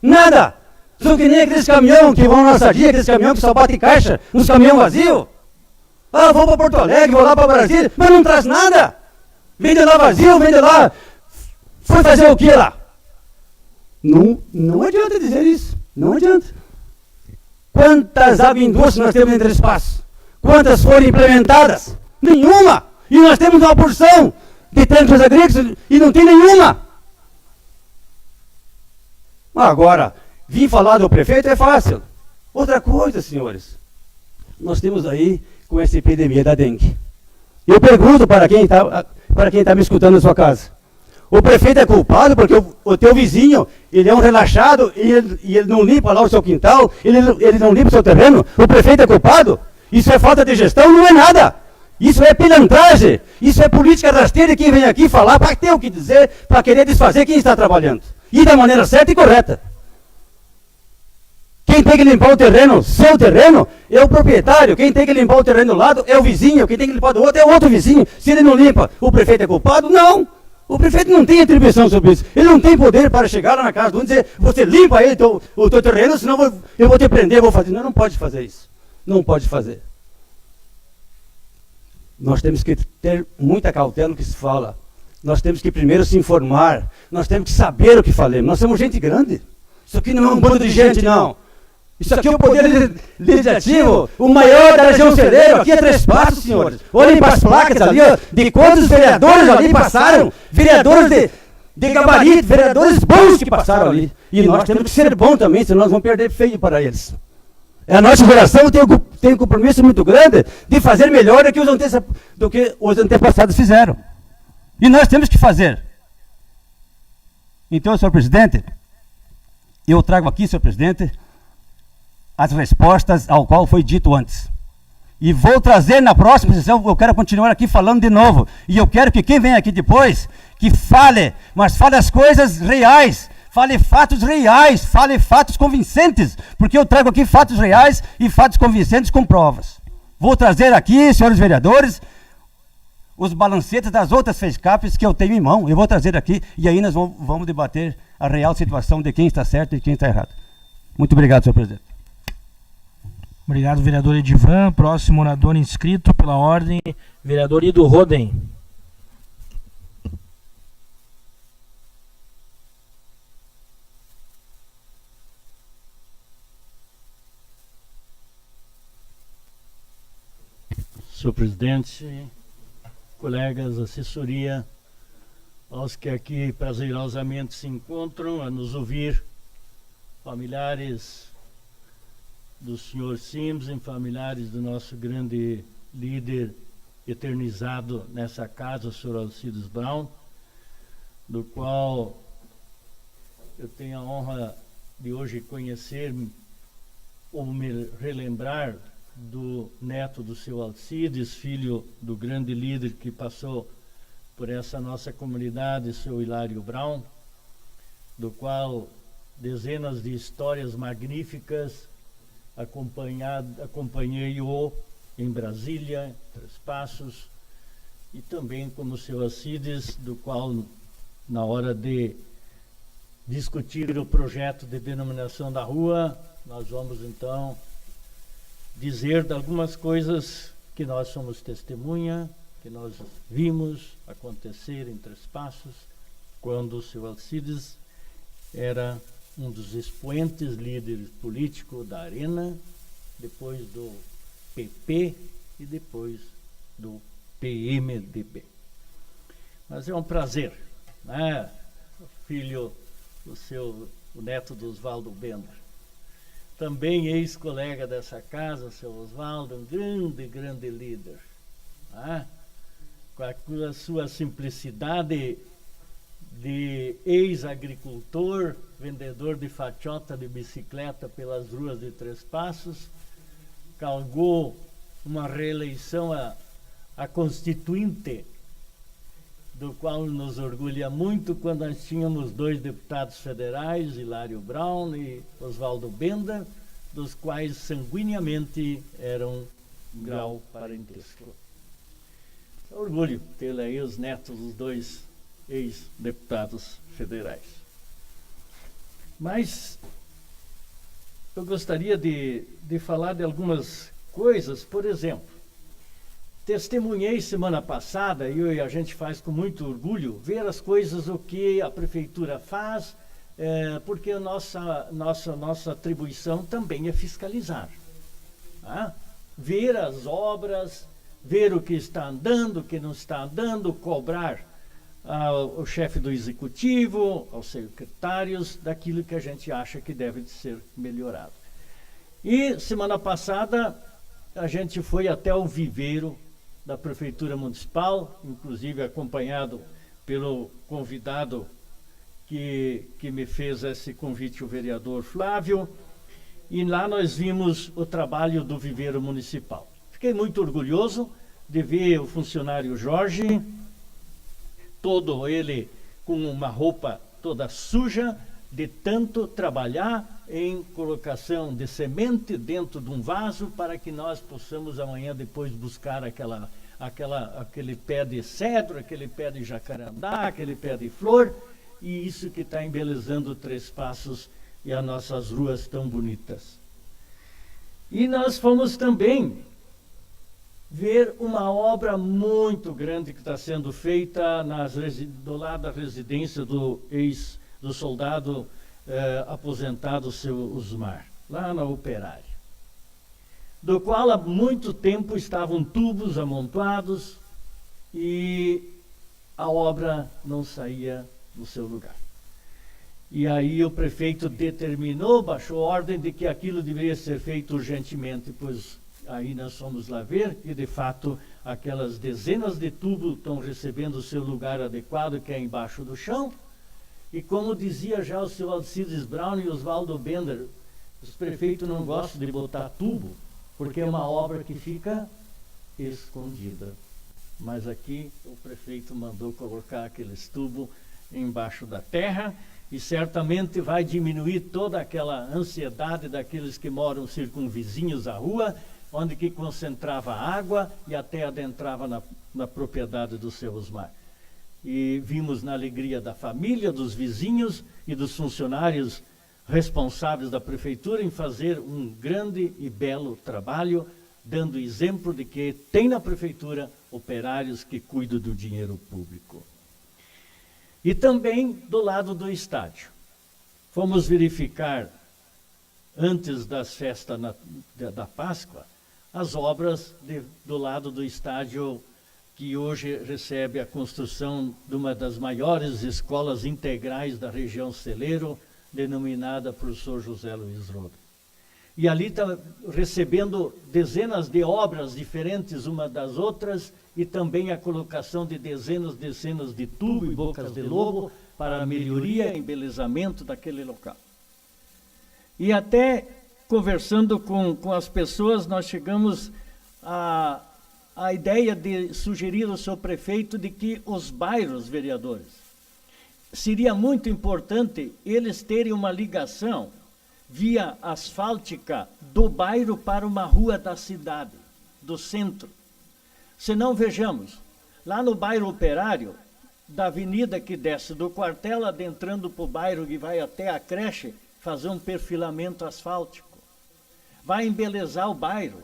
Nada. São que nem aqueles caminhões que vão na sadia, aqueles caminhões que só batem caixa, uns caminhões vazios. Ah, vou para Porto Alegre, vou lá para Brasília, mas não traz nada. Vende lá vazio, vende lá. Foi fazer o que lá? Não adianta dizer isso. Não adianta. Quantas agroindústrias nós temos em Três Passos? Quantas foram implementadas? Nenhuma! E nós temos uma porção de técnicos agrícolas e não tem nenhuma. Agora, vir falar do prefeito é fácil. Outra coisa, senhores. Nós temos aí com essa epidemia da dengue. Eu pergunto para quem está me escutando na sua casa. O prefeito é culpado porque o teu vizinho, ele é um relaxado e ele não limpa lá o seu quintal, ele não limpa o seu terreno. O prefeito é culpado? Isso é falta de gestão? Não é nada. Isso é pilantragem. Isso é política rasteira de quem vem aqui falar para ter o que dizer, para querer desfazer quem está trabalhando. E da maneira certa e correta. Quem tem que limpar o terreno, seu terreno, é o proprietário. Quem tem que limpar o terreno do lado é o vizinho. Quem tem que limpar do outro é o outro vizinho. Se ele não limpa, o prefeito é culpado? Não. O prefeito não tem atribuição sobre isso. Ele não tem poder para chegar lá na casa do outro e dizer, você limpa aí o teu terreno, senão eu vou te prender, vou fazer. Não pode fazer isso. Não pode fazer. Nós temos que ter muita cautela no que se fala. Nós temos que primeiro se informar. Nós temos que saber o que falamos. Nós somos gente grande. Isso aqui não é um bando de gente, não. Isso aqui é o poder legislativo, o maior da região celeiro. Aqui é Três Passos, senhores. Olhem para as placas ali, ó, de quantos vereadores ali passaram. Vereadores de gabarito, vereadores bons que passaram ali. E nós temos que ser bons também, senão nós vamos perder feio para eles. A nossa geração tem um compromisso muito grande de fazer melhor do que os antepassados fizeram. E nós temos que fazer. Então, senhor presidente, eu trago aqui, senhor presidente, as respostas ao qual foi dito antes. E vou trazer na próxima sessão, eu quero continuar aqui falando de novo. E eu quero que quem vem aqui depois, que fale, mas fale as coisas reais. Fale fatos reais, fale fatos convincentes, porque eu trago aqui fatos reais e fatos convincentes com provas. Vou trazer aqui, senhores vereadores, os balancetes das outras FESCAPs que eu tenho em mão. Eu vou trazer aqui e aí nós vamos debater a real situação de quem está certo e quem está errado. Muito obrigado, senhor presidente. Obrigado, vereador Edivan. Próximo orador inscrito pela ordem, vereador Ido Roden. Senhor presidente, colegas, assessoria, aos que aqui prazerosamente se encontram a nos ouvir, familiares do senhor Simpson, familiares do nosso grande líder eternizado nessa casa, o senhor Alcides Brown, do qual eu tenho a honra de hoje conhecer ou me relembrar do neto do seu Alcides, filho do grande líder que passou por essa nossa comunidade, seu Hilário Brown, do qual dezenas de histórias magníficas acompanhei-o em Brasília, Três Passos, e também como seu Alcides, do qual, na hora de discutir o projeto de denominação da rua, nós vamos então dizer de algumas coisas que nós somos testemunha, que nós vimos acontecer em Três Passos, quando o seu Alcides era um dos expoentes líderes políticos da Arena, depois do PP e depois do PMDB. Mas é um prazer, né? O neto do Oswaldo Bender. Também ex-colega dessa casa, seu Oswaldo, um grande líder, né? Com a sua simplicidade de ex-agricultor, vendedor de fatiota de bicicleta pelas ruas de Três Passos, galgou uma reeleição a constituinte, do qual nos orgulha muito quando nós tínhamos 2 deputados federais, Hilário Brown e Oswaldo Bender, dos quais sanguineamente eram um grau parentesco. Orgulho ter aí os netos dos 2 ex-deputados federais. Mas eu gostaria de falar de algumas coisas, por exemplo, testemunhei semana passada, e a gente faz com muito orgulho, ver as coisas, o que a prefeitura faz, porque a nossa atribuição também é fiscalizar. Tá? Ver as obras, ver o que está andando, o que não está andando, cobrar ao chefe do executivo, aos secretários, daquilo que a gente acha que deve ser melhorado. E semana passada a gente foi até o viveiro da Prefeitura Municipal, inclusive acompanhado pelo convidado que me fez esse convite, o vereador Flávio, e lá nós vimos o trabalho do viveiro municipal. Fiquei muito orgulhoso de ver o funcionário Jorge, todo ele com uma roupa toda suja, de tanto trabalhar em colocação de semente dentro de um vaso para que nós possamos amanhã depois buscar aquele pé de cedro, aquele pé de jacarandá, aquele pé de flor, e isso que está embelezando Três Passos e as nossas ruas tão bonitas. E nós fomos também ver uma obra muito grande que está sendo feita do lado da residência do soldado aposentado, seu Osmar, lá na Operária, do qual há muito tempo estavam tubos amontoados e a obra não saía do seu lugar. E aí o prefeito determinou, baixou ordem de que aquilo deveria ser feito urgentemente, pois aí nós fomos lá ver e de fato aquelas dezenas de tubos estão recebendo o seu lugar adequado, que é embaixo do chão. E como dizia já o seu Alcides Brown e Oswaldo Bender, os prefeitos não gostam de botar tubo, porque é uma obra que fica escondida. Mas aqui o prefeito mandou colocar aqueles tubos embaixo da terra, e certamente vai diminuir toda aquela ansiedade daqueles que moram circunvizinhos à rua, onde que concentrava água e até adentrava na propriedade do seu Osmar. E vimos na alegria da família, dos vizinhos e dos funcionários responsáveis da prefeitura em fazer um grande e belo trabalho, dando exemplo de que tem na prefeitura operários que cuidam do dinheiro público. E também do lado do estádio. Fomos verificar, antes das festas da Páscoa, as obras do lado do estádio, que hoje recebe a construção de uma das maiores escolas integrais da região Celeiro, denominada professor José Luiz Roda. E ali está recebendo dezenas de obras diferentes uma das outras, e também a colocação de dezenas de tubo e bocas de lobo para a melhoria e embelezamento daquele local. E até conversando com as pessoas, nós chegamos a ideia de sugerir ao seu prefeito de que os bairros, vereadores, seria muito importante eles terem uma ligação via asfáltica do bairro para uma rua da cidade, do centro. Se não, vejamos, lá no bairro Operário, da avenida que desce do quartel, adentrando para o bairro que vai até a creche, fazer um perfilamento asfáltico. Vai embelezar o bairro,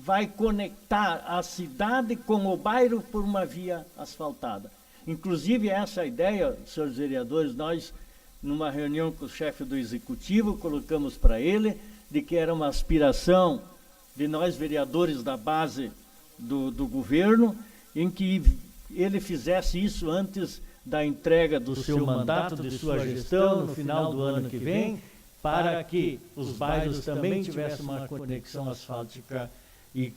vai conectar a cidade com o bairro por uma via asfaltada. Inclusive, essa ideia, senhores vereadores, nós, numa reunião com o chefe do executivo, colocamos para ele de que era uma aspiração de nós, vereadores da base do governo, em que ele fizesse isso antes da entrega do seu mandato, de sua gestão, no final do ano que vem, para que os bairros também tivessem uma conexão asfáltica. E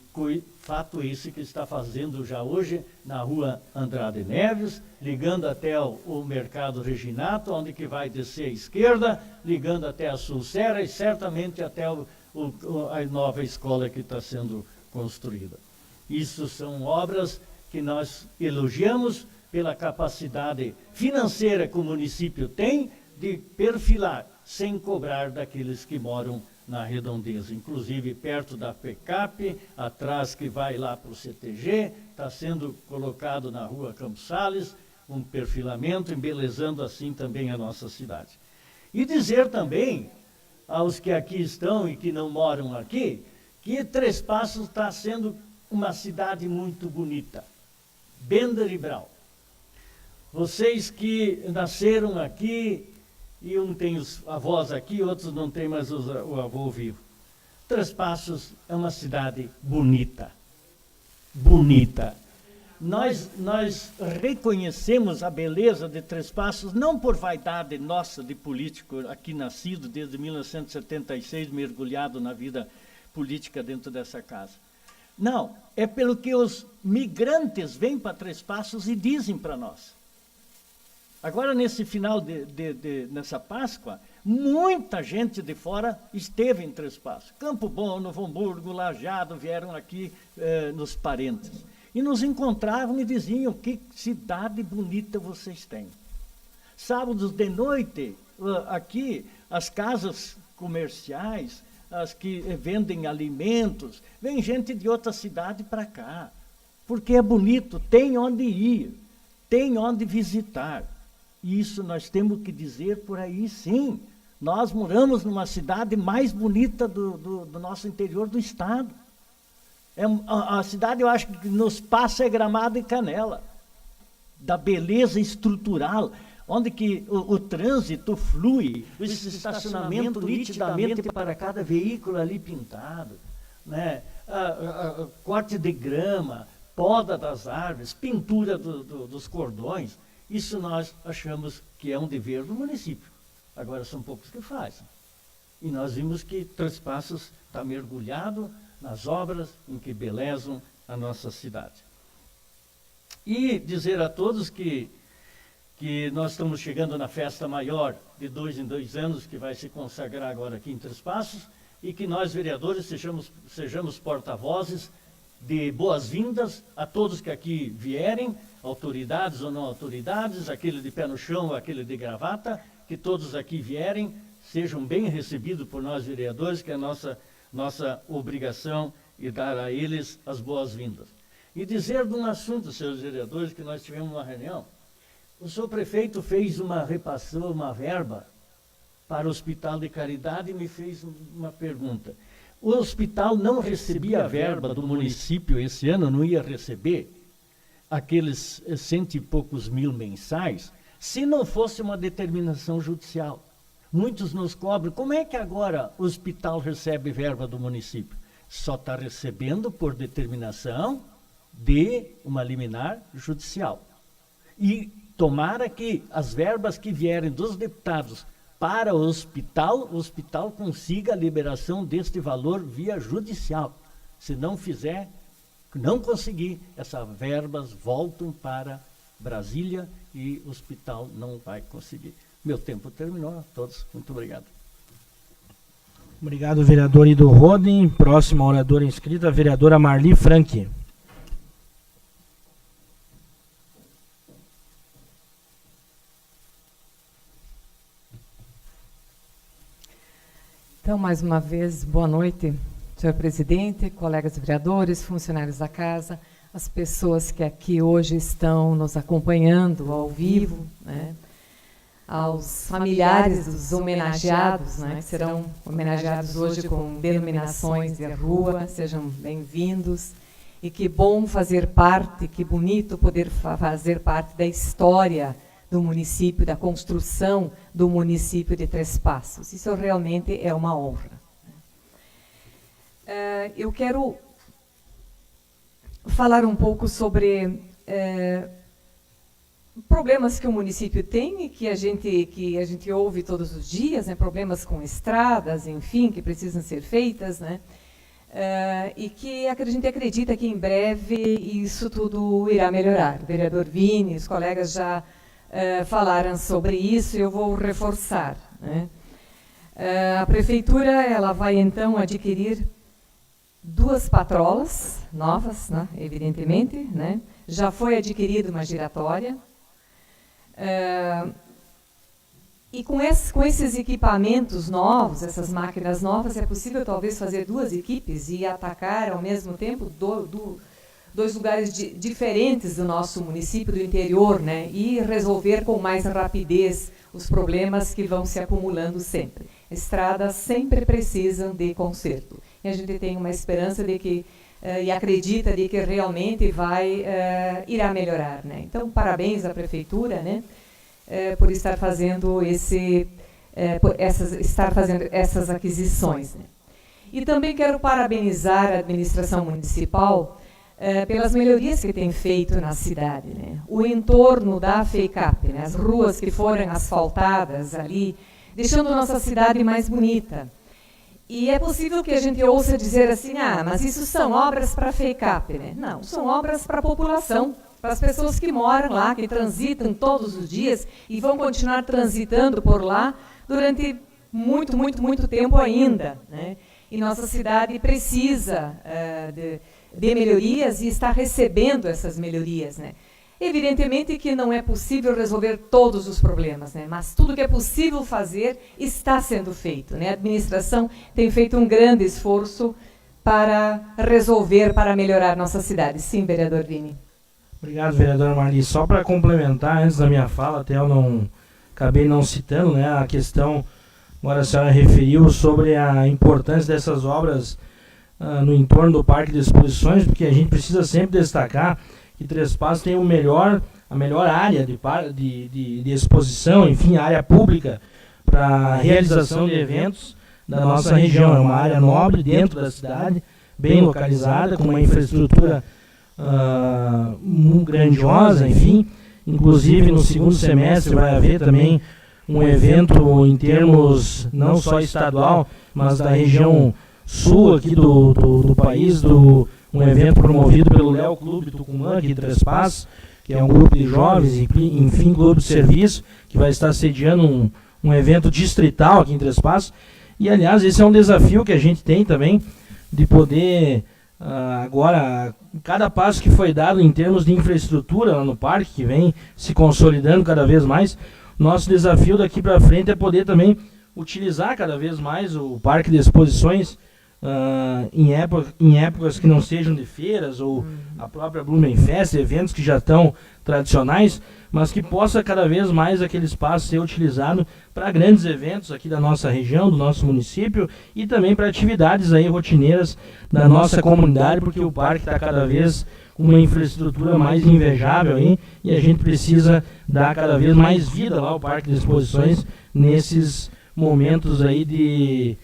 fato esse que está fazendo já hoje na rua Andrade Neves, ligando até o Mercado Reginato, onde que vai descer à esquerda, ligando até a Sulcera e certamente até a nova escola que está sendo construída. Isso são obras que nós elogiamos pela capacidade financeira que o município tem de perfilar sem cobrar daqueles que moram na redondeza, inclusive perto da PECAP, atrás que vai lá para o CTG, está sendo colocado na rua Campos Sales, um perfilamento, embelezando assim também a nossa cidade. E dizer também aos que aqui estão e que não moram aqui, que Três Passos está sendo uma cidade muito bonita. Bender e Brau. Vocês que nasceram aqui, e um tem os avós aqui, outros não tem mais o avô vivo. Três Passos é uma cidade bonita. Bonita. Nós reconhecemos a beleza de Três Passos, não por vaidade nossa de político, aqui nascido desde 1976, mergulhado na vida política dentro dessa casa. Não, é pelo que os migrantes vêm para Três Passos e dizem para nós. Agora, nesse final, nessa Páscoa, muita gente de fora esteve em Três Passos. Campo Bom, Novo Hamburgo, Lajeado, vieram aqui nos parentes. E nos encontravam e diziam: que cidade bonita vocês têm. Sábados de noite, aqui, as casas comerciais, as que vendem alimentos, vem gente de outra cidade para cá. Porque é bonito, tem onde ir, tem onde visitar. E isso nós temos que dizer por aí, sim. Nós moramos numa cidade mais bonita do nosso interior do estado. A cidade, eu acho que nos passa é Gramado e Canela, da beleza estrutural, onde que o trânsito flui, o estacionamento nitidamente para cada veículo ali pintado, né? Corte de grama, poda das árvores, pintura dos cordões. Isso nós achamos que é um dever do município. Agora são poucos que fazem. E nós vimos que Três Passos está mergulhado nas obras em que belezam a nossa cidade. E dizer a todos que nós estamos chegando na festa maior de 2 em 2 anos, que vai se consagrar agora aqui em Três Passos, e que nós, vereadores, sejamos porta-vozes de boas-vindas a todos que aqui vierem, autoridades ou não autoridades, aquele de pé no chão, aquele de gravata, que todos aqui vierem, sejam bem recebidos por nós, vereadores, que é a nossa obrigação e dar a eles as boas-vindas. E dizer de um assunto, senhores vereadores, que nós tivemos uma reunião. O senhor prefeito fez repassou uma verba para o Hospital de Caridade e me fez uma pergunta. O hospital não recebia a verba do município esse ano, não ia receber aqueles 100 e poucos mil mensais, se não fosse uma determinação judicial. Muitos nos cobram, como é que agora o hospital recebe verba do município? Só está recebendo por determinação de uma liminar judicial. E tomara que as verbas que vierem dos deputados para o hospital consiga a liberação deste valor via judicial. Se não fizer, não conseguir, essas verbas voltam para Brasília e o hospital não vai conseguir. Meu tempo terminou, a todos, muito obrigado. Obrigado, vereador Ido Roden. Próxima oradora inscrita, a vereadora Marli Franck. Então, mais uma vez, boa noite, senhor presidente, colegas vereadores, funcionários da casa, as pessoas que aqui hoje estão nos acompanhando ao vivo, né? Aos familiares dos homenageados, né? Que serão homenageados hoje com denominações de rua, sejam bem-vindos. E que bom fazer parte, que bonito poder fazer parte da história do município, da construção do município de Três Passos. Isso realmente é uma honra. Eu quero falar um pouco sobre problemas que o município tem e que a gente ouve todos os dias, né? Problemas com estradas, enfim, que precisam ser feitas, né? E que a gente acredita que em breve isso tudo irá melhorar. O vereador Vini, os colegas já falaram sobre isso e eu vou reforçar, né? A prefeitura ela vai então adquirir 2 patrolas novas, né? Evidentemente, né? Já foi adquirida uma giratória. E com esses equipamentos novos, essas máquinas novas, é possível talvez fazer 2 equipes e atacar ao mesmo tempo 2 lugares diferentes do nosso município, do interior, né? E resolver com mais rapidez os problemas que vão se acumulando sempre. Estradas sempre precisam de conserto. E a gente tem uma esperança de que e acredita de que realmente irá melhorar, né? Então, parabéns à Prefeitura, né, por estar fazendo essas aquisições, né? E também quero parabenizar a administração municipal pelas melhorias que tem feito na cidade, né? O entorno da FEICAP, né? As ruas que foram asfaltadas ali, deixando nossa cidade mais bonita. E é possível que a gente ouça dizer assim, mas isso são obras para a FEICAP, né? Não, são obras para a população, para as pessoas que moram lá, que transitam todos os dias e vão continuar transitando por lá durante muito, muito, muito tempo ainda, né? E nossa cidade precisa de melhorias e está recebendo essas melhorias, né? Evidentemente que não é possível resolver todos os problemas, né? Mas tudo que é possível fazer está sendo feito, né? A administração tem feito um grande esforço para resolver, para melhorar nossa cidade. Sim, vereador Vini. Obrigado, vereadora Marli. Só para complementar, antes da minha fala, até eu acabei não citando, né, a questão, agora a senhora referiu sobre a importância dessas obras no entorno do Parque de Exposições, porque a gente precisa sempre destacar que Três Passos tem a melhor área de exposição, enfim, área pública para a realização de eventos da nossa região. É uma área nobre dentro da cidade, bem localizada, com uma infraestrutura muito grandiosa, enfim. Inclusive, no segundo semestre vai haver também um evento em termos não só estadual, mas da região sul aqui do país, um evento promovido pelo Léo Clube Tucumã, aqui de Três Passos, que é um grupo de jovens, enfim, clube de serviço, que vai estar sediando um evento distrital aqui em Três Passos. E, aliás, esse é um desafio que a gente tem também, de poder, agora, cada passo que foi dado em termos de infraestrutura lá no parque, que vem se consolidando cada vez mais, nosso desafio daqui para frente é poder também utilizar cada vez mais o Parque de Exposições em épocas que não sejam de feiras ou a própria Blumenfest, eventos que já estão tradicionais, mas que possa cada vez mais aquele espaço ser utilizado para grandes eventos aqui da nossa região, do nosso município, e também para atividades aí rotineiras da nossa comunidade, porque o parque está cada vez com uma infraestrutura mais invejável aí, e a gente precisa dar cada vez mais vida lá ao Parque de Exposições nesses momentos aí de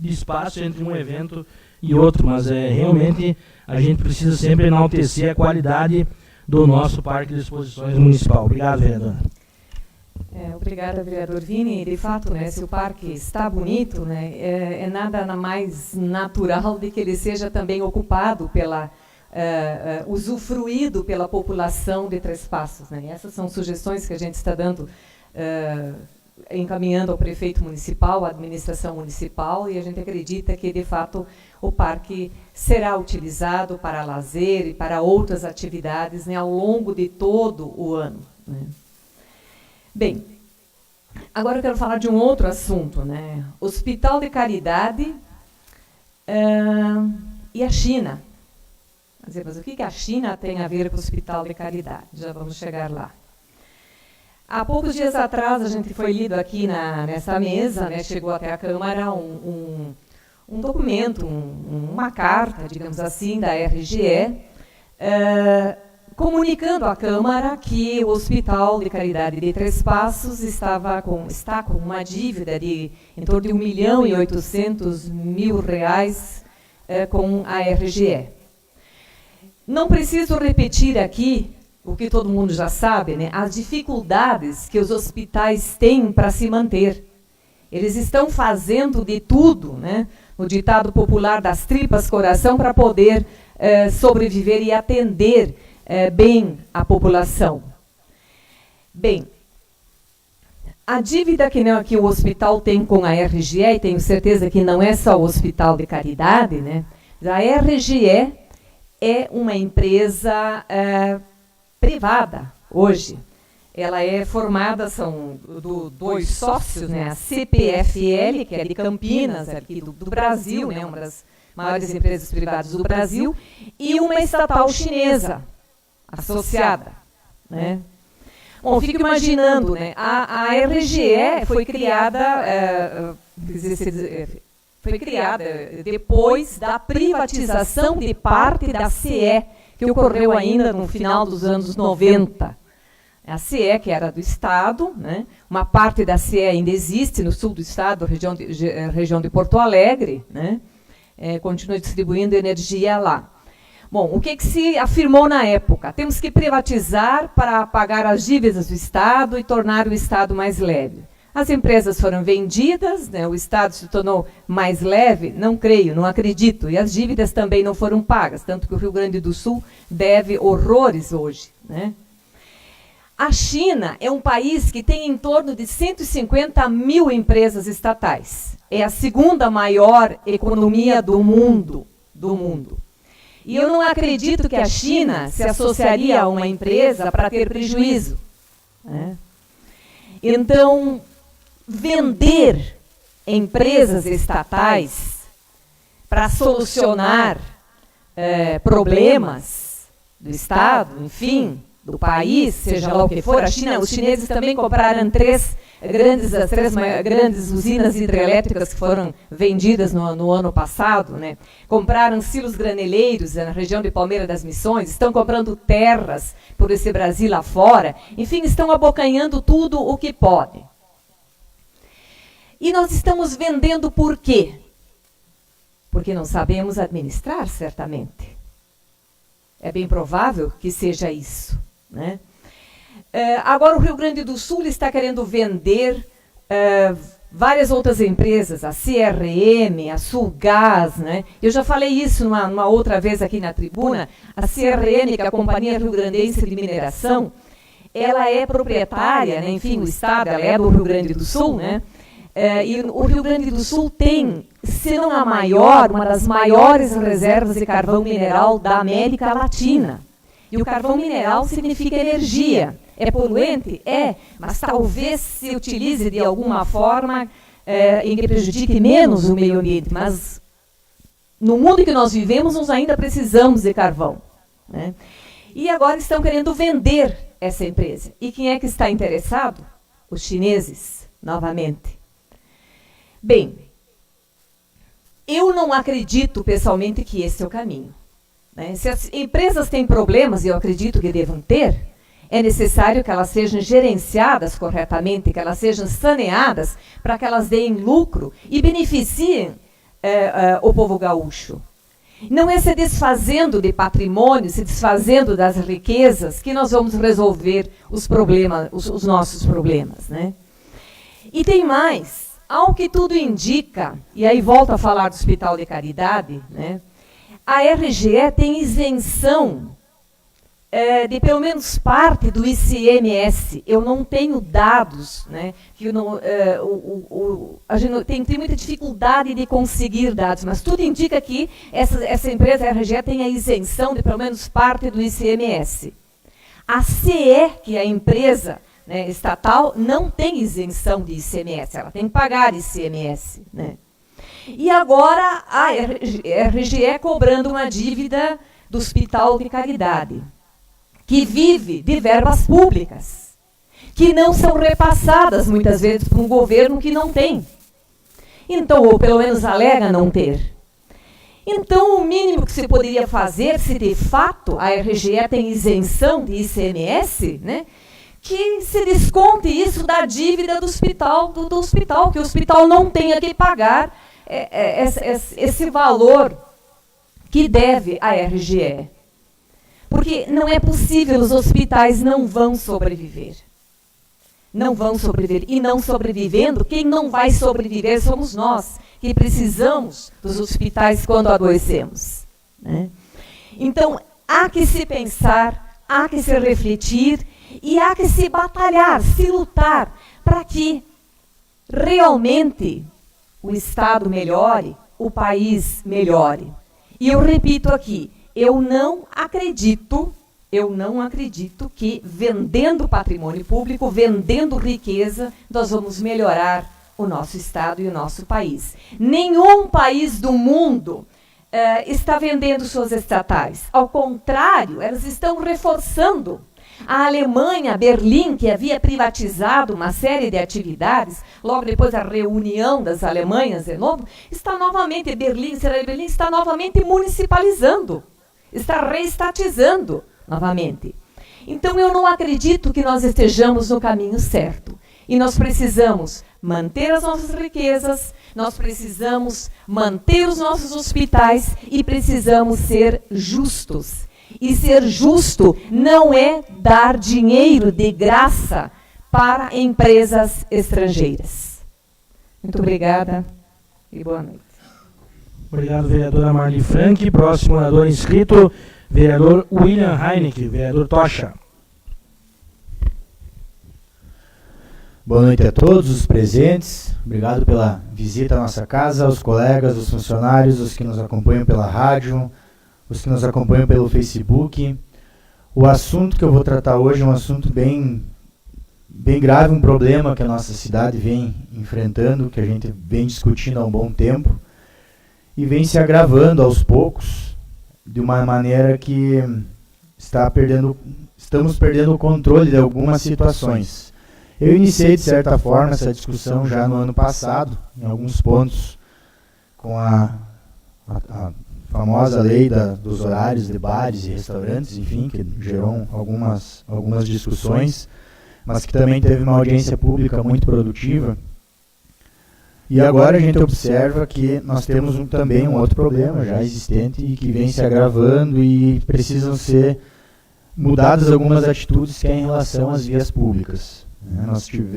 espaço entre um evento e outro, mas realmente a gente precisa sempre enaltecer a qualidade do nosso Parque de Exposições Municipal. Obrigado, vereadora. Obrigada, vereador Vini. De fato, né, se o parque está bonito, né, é nada mais natural de que ele seja também ocupado usufruído pela população de Três Passos, né? Essas são sugestões que a gente está dando, encaminhando ao prefeito municipal, à administração municipal, e a gente acredita que, de fato, o parque será utilizado para lazer e para outras atividades, né, ao longo de todo o ano, né? Bem, agora eu quero falar de um outro assunto, né? Hospital de Caridade e a China. Mas o que a China tem a ver com o Hospital de Caridade? Já vamos chegar lá. Há poucos dias atrás, a gente foi lido aqui nessa mesa, né, chegou até a Câmara um documento, uma carta, digamos assim, da RGE, comunicando à Câmara que o Hospital de Caridade de Três Passos está com uma dívida de em torno de R$1.800.000 com a RGE. Não preciso repetir aqui o que todo mundo já sabe, né? As dificuldades que os hospitais têm para se manter. Eles estão fazendo de tudo, né? O ditado popular das tripas coração, para poder sobreviver e atender bem a população. Bem, a dívida que o hospital tem com a RGE, e tenho certeza que não é só o Hospital de Caridade, né? A RGE é uma empresa privada hoje. Ela é formada, são dois sócios, né? A CPFL, que é de Campinas, aqui do Brasil, né? Uma das maiores empresas privadas do Brasil, e uma estatal chinesa associada, né? Bom, fico imaginando, né? A RGE foi criada, foi criada depois da privatização de parte da CE, que ocorreu ainda no final dos anos 90. A CE, que era do Estado, né? Uma parte da CE ainda existe no sul do Estado, região de Porto Alegre, né? Continua distribuindo energia lá. Bom, o que se afirmou na época? Temos que privatizar para pagar as dívidas do Estado e tornar o Estado mais leve. As empresas foram vendidas, né, o Estado se tornou mais leve, não creio, não acredito, e as dívidas também não foram pagas, tanto que o Rio Grande do Sul deve horrores hoje, né? A China é um país que tem em torno de 150 mil empresas estatais. É a segunda maior economia do mundo. E eu não acredito que a China se associaria a uma empresa para ter prejuízo, né? Então, vender empresas estatais para solucionar problemas do Estado, enfim, do país, seja lá o que for. Os chineses também compraram as três grandes usinas hidrelétricas que foram vendidas no ano passado, né? Compraram silos graneleiros na região de Palmeira das Missões, estão comprando terras por esse Brasil lá fora, enfim, estão abocanhando tudo o que podem. E nós estamos vendendo por quê? Porque não sabemos administrar, certamente. É bem provável que seja isso, né? Agora o Rio Grande do Sul está querendo vender várias outras empresas, a CRM, a Sulgás, né? Eu já falei isso numa outra vez aqui na tribuna. A CRM, que é a Companhia Rio Grandense de Mineração, ela é proprietária, né? Enfim, o Estado, ela é do Rio Grande do Sul, né? E o Rio Grande do Sul tem, se não a maior, uma das maiores reservas de carvão mineral da América Latina. E o carvão mineral significa energia. É poluente? É, mas talvez se utilize de alguma forma em que prejudique menos o meio ambiente. Mas no mundo que nós vivemos, nós ainda precisamos de carvão, né? E agora estão querendo vender essa empresa. E quem é que está interessado? Os chineses, novamente. Bem, eu não acredito pessoalmente que esse é o caminho, né? Se as empresas têm problemas, e eu acredito que devam ter, é necessário que elas sejam gerenciadas corretamente, que elas sejam saneadas para que elas deem lucro e beneficiem o povo gaúcho. Não é se desfazendo de patrimônio, se desfazendo das riquezas que nós vamos resolver os problemas, os nossos problemas, né? E tem mais, ao que tudo indica, e aí volto a falar do Hospital de Caridade, né? A RGE tem isenção de pelo menos parte do ICMS. Eu não tenho dados, né? Que a gente tem muita dificuldade de conseguir dados, mas tudo indica que essa empresa, a RGE, tem a isenção de pelo menos parte do ICMS. A CE, que é a empresa, né, estatal, não tem isenção de ICMS, ela tem que pagar ICMS, né? E agora a RGE cobrando uma dívida do Hospital de Caridade, que vive de verbas públicas, que não são repassadas muitas vezes para um governo que não tem. Então, ou pelo menos alega não ter. Então, o mínimo que se poderia fazer, se de fato a RGE tem isenção de ICMS, né, que se desconte isso da dívida do hospital, que o hospital não tenha que pagar esse valor que deve à RGE. Porque não é possível, os hospitais não vão sobreviver. Não vão sobreviver. E não sobrevivendo, quem não vai sobreviver somos nós, que precisamos dos hospitais quando adoecemos, né? Então, há que se pensar, há que se refletir e há que se batalhar, se lutar para que realmente o Estado melhore, o país melhore. E eu repito aqui, eu não acredito que vendendo patrimônio público, vendendo riqueza, nós vamos melhorar o nosso Estado e o nosso país. Nenhum país do mundo está vendendo suas estatais. Ao contrário, elas estão reforçando. A Alemanha, Berlim, que havia privatizado uma série de atividades, logo depois da reunião das Alemanhas de novo, está novamente, Berlim está novamente municipalizando, está reestatizando novamente. Então eu não acredito que nós estejamos no caminho certo. E nós precisamos manter as nossas riquezas, nós precisamos manter os nossos hospitais e precisamos ser justos. E ser justo não é dar dinheiro de graça para empresas estrangeiras. Muito obrigada e boa noite. Obrigado, vereadora Marli Frank. Próximo orador inscrito, vereador William Heinecke, vereador Tocha. Boa noite a todos os presentes. Obrigado pela visita à nossa casa, aos colegas, aos funcionários, os que nos acompanham pela rádio, os que nos acompanham pelo Facebook. O assunto que eu vou tratar hoje é um assunto bem grave, um problema que a nossa cidade vem enfrentando, que a gente vem discutindo há um bom tempo e vem se agravando aos poucos de uma maneira que estamos perdendo o controle de algumas situações. Eu iniciei, de certa forma, essa discussão já no ano passado, em alguns pontos, com a famosa lei dos horários de bares e restaurantes, enfim, que gerou algumas discussões, mas que também teve uma audiência pública muito produtiva. E agora a gente observa que nós temos também um outro problema já existente e que vem se agravando e precisam ser mudadas algumas atitudes que é em relação às vias públicas.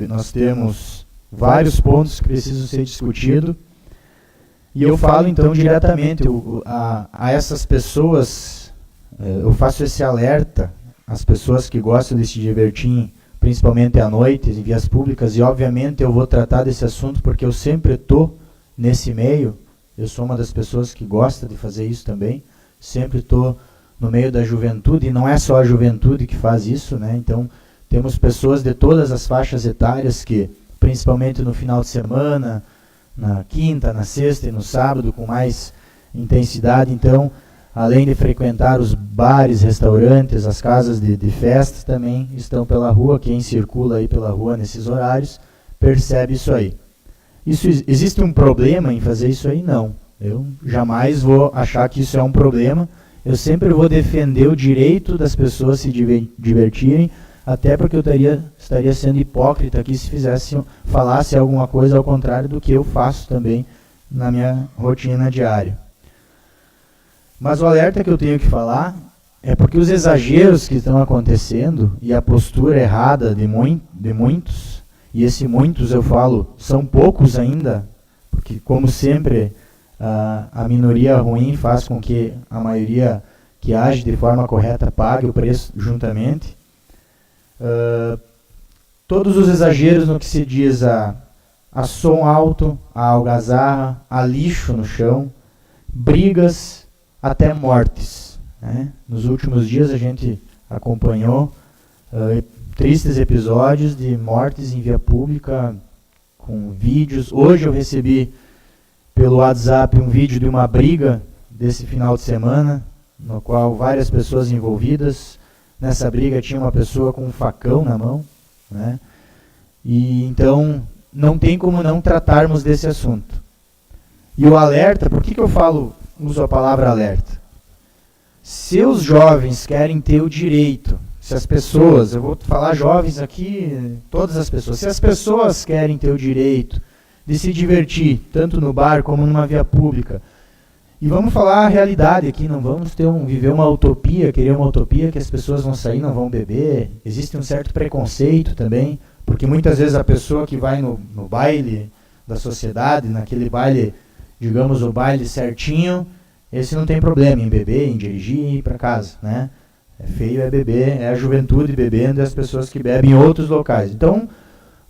Nós temos vários pontos que precisam ser discutidos e eu falo então diretamente a essas pessoas, eu faço esse alerta às pessoas que gostam de se divertir, principalmente à noite, em vias públicas, e obviamente eu vou tratar desse assunto porque eu sempre estou nesse meio, eu sou uma das pessoas que gosta de fazer isso também, sempre estou no meio da juventude, e não é só a juventude que faz isso, né? Então, temos pessoas de todas as faixas etárias que, principalmente no final de semana, na quinta, na sexta e no sábado, com mais intensidade, então, além de frequentar os bares, restaurantes, as casas de festas, também estão pela rua. Quem circula aí pela rua nesses horários percebe isso aí. Existe um problema em fazer isso aí? Não. Eu jamais vou achar que isso é um problema. Eu sempre vou defender o direito das pessoas se divertirem, até porque eu estaria sendo hipócrita aqui se falasse alguma coisa ao contrário do que eu faço também na minha rotina diária. Mas o alerta que eu tenho que falar é porque os exageros que estão acontecendo e a postura errada de muitos, e esse muitos eu falo, são poucos ainda, porque como sempre a minoria ruim faz com que a maioria que age de forma correta pague o preço juntamente. Todos os exageros no que se diz a som alto, a algazarra, a lixo no chão, brigas, até mortes, né? Nos últimos dias a gente acompanhou tristes episódios de mortes em via pública, com vídeos. Hoje eu recebi pelo WhatsApp um vídeo de uma briga desse final de semana, no qual várias pessoas envolvidas. Nessa briga tinha uma pessoa com um facão na mão, né? E então não tem como não tratarmos desse assunto. E o alerta, por que eu uso a palavra alerta? Se os jovens querem ter o direito, se as pessoas, eu vou falar jovens aqui, todas as pessoas, se as pessoas querem ter o direito de se divertir, tanto no bar como numa via pública, e vamos falar a realidade aqui, não vamos viver uma utopia, querer uma utopia que as pessoas vão sair, não vão beber. Existe um certo preconceito também, porque muitas vezes a pessoa que vai no baile da sociedade, naquele baile, digamos o baile certinho, esse não tem problema em beber, em dirigir e ir para casa, né? É feio é beber, é a juventude bebendo e as pessoas que bebem em outros locais. Então,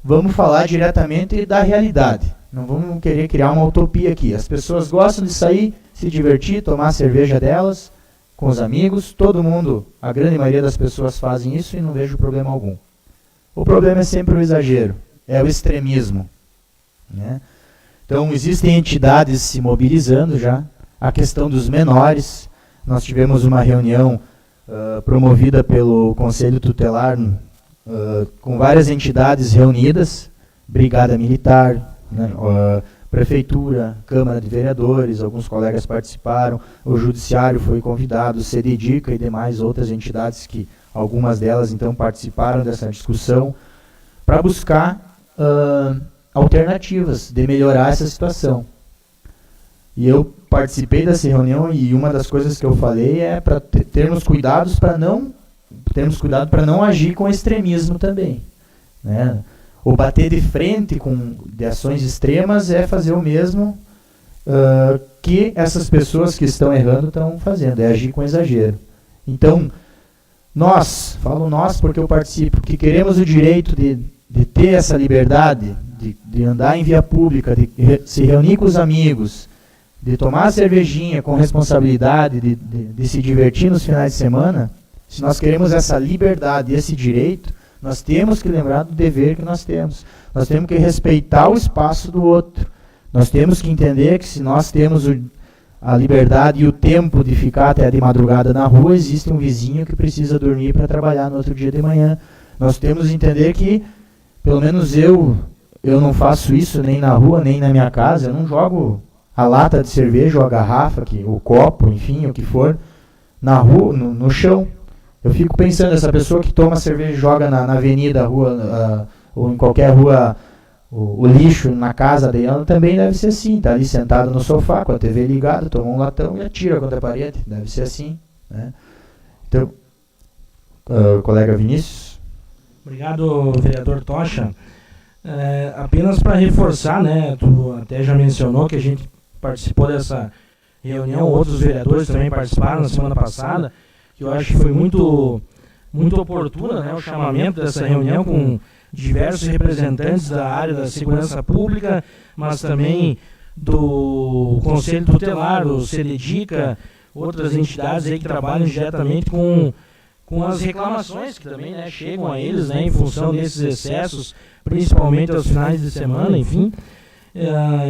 vamos falar diretamente da realidade. Não vamos querer criar uma utopia aqui. As pessoas gostam de sair, se divertir, tomar a cerveja delas com os amigos. Todo mundo, a grande maioria das pessoas fazem isso e não vejo problema algum. O problema é sempre o exagero, é o extremismo, né? Então, existem entidades se mobilizando já. A questão dos menores. Nós tivemos uma reunião promovida pelo Conselho Tutelar, com várias entidades reunidas, Brigada Militar, né, Prefeitura, Câmara de Vereadores, alguns colegas participaram, o Judiciário foi convidado, o CDDICA e demais outras entidades, que algumas delas então participaram dessa discussão, para buscar alternativas de melhorar essa situação. E eu participei dessa reunião e uma das coisas que eu falei é para termos cuidado para não agir com extremismo também, né? Ou bater de frente de ações extremas é fazer o mesmo que essas pessoas que estão errando estão fazendo, é agir com exagero. Então, falo nós porque eu participo, que queremos o direito de ter essa liberdade, de andar em via pública, de se reunir com os amigos, de tomar a cervejinha com responsabilidade, de se divertir nos finais de semana. Se nós queremos essa liberdade e esse direito, nós temos que lembrar do dever que nós temos. Nós temos que respeitar o espaço do outro. Nós temos que entender que se nós temos a liberdade e o tempo de ficar até de madrugada na rua, existe um vizinho que precisa dormir para trabalhar no outro dia de manhã. Nós temos que entender que, pelo menos eu não faço isso nem na rua, nem na minha casa. Eu não jogo a lata de cerveja ou a garrafa, o copo, enfim, o que for, na rua, no chão. Eu fico pensando, essa pessoa que toma cerveja e joga na avenida, rua, ou em qualquer rua, o lixo na casa dela, também deve ser assim. Está ali sentado no sofá, com a TV ligada, toma um latão e atira contra a parede. Deve ser assim, né? Então, colega Vinícius. Obrigado, vereador Tocha. Apenas para reforçar, né, tu até já mencionou que a gente participou dessa reunião, outros vereadores também participaram na semana passada, que eu acho que foi muito oportuna, né, o chamamento dessa reunião com diversos representantes da área da segurança pública, mas também do Conselho Tutelar, o CDDICA, outras entidades aí que trabalham diretamente com as reclamações que também, né, chegam a eles, né, em função desses excessos, principalmente aos finais de semana, enfim.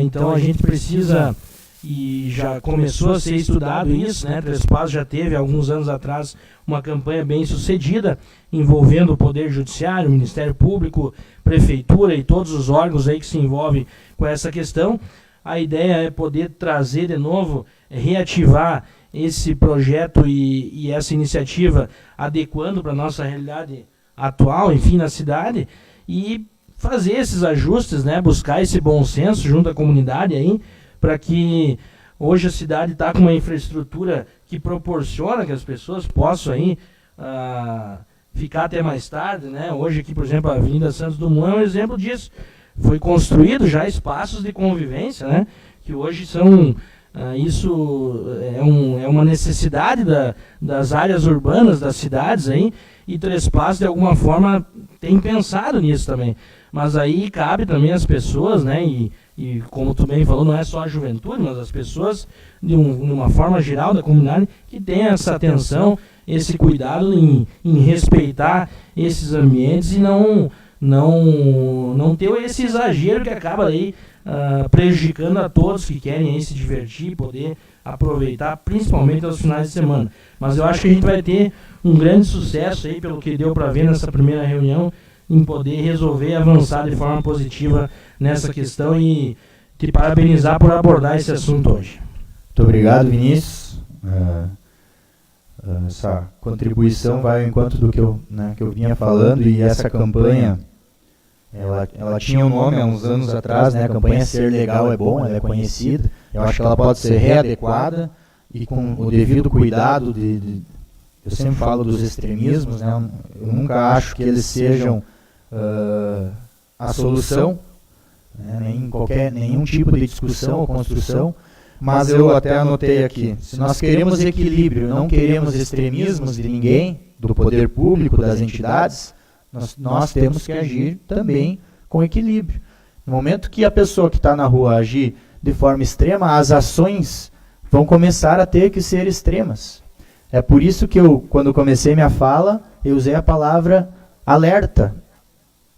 Então a gente precisa, e já começou a ser estudado isso, né? Três Passos já teve, alguns anos atrás, uma campanha bem sucedida, envolvendo o Poder Judiciário, o Ministério Público, Prefeitura e todos os órgãos aí que se envolvem com essa questão. A ideia é poder trazer de novo, reativar esse projeto e essa iniciativa, adequando para a nossa realidade atual, enfim, na cidade, e fazer esses ajustes, né? Buscar esse bom senso junto à comunidade aí, para que hoje a cidade está com uma infraestrutura que proporciona que as pessoas possam aí, ficar até mais tarde, né? Hoje aqui, por exemplo, a Avenida Santos Dumont é um exemplo disso. Foi construído já espaços de convivência, né? Que hoje são... isso é uma necessidade das áreas urbanas, das cidades aí, e Três Passos, de alguma forma, tem pensado nisso também. Mas aí cabe também às pessoas, né, e como tu bem falou, não é só a juventude, mas as pessoas, de uma forma geral da comunidade, que tenham essa atenção, esse cuidado em respeitar esses ambientes e não ter esse exagero que acaba aí prejudicando a todos que querem aí se divertir e poder aproveitar, principalmente aos finais de semana. Mas eu acho que a gente vai ter um grande sucesso aí, pelo que deu para ver nessa primeira reunião, em poder resolver e avançar de forma positiva nessa questão, e te parabenizar por abordar esse assunto hoje. Muito obrigado, Vinícius. Essa contribuição vai ao encontro do que eu vinha falando, e essa campanha, ela tinha um nome há uns anos atrás, né? A campanha Ser Legal é Bom, ela é conhecida. Eu acho que ela pode ser readequada e com o devido cuidado eu sempre falo dos extremismos, né? Eu nunca acho que eles sejam a solução, né? Nenhum tipo de discussão ou construção, mas eu até anotei aqui, se nós queremos equilíbrio, não queremos extremismos de ninguém, do poder público, das entidades, nós temos que agir também com equilíbrio. No momento que a pessoa que está na rua agir de forma extrema, as ações vão começar a ter que ser extremas. É por isso que quando comecei minha fala, eu usei a palavra alerta.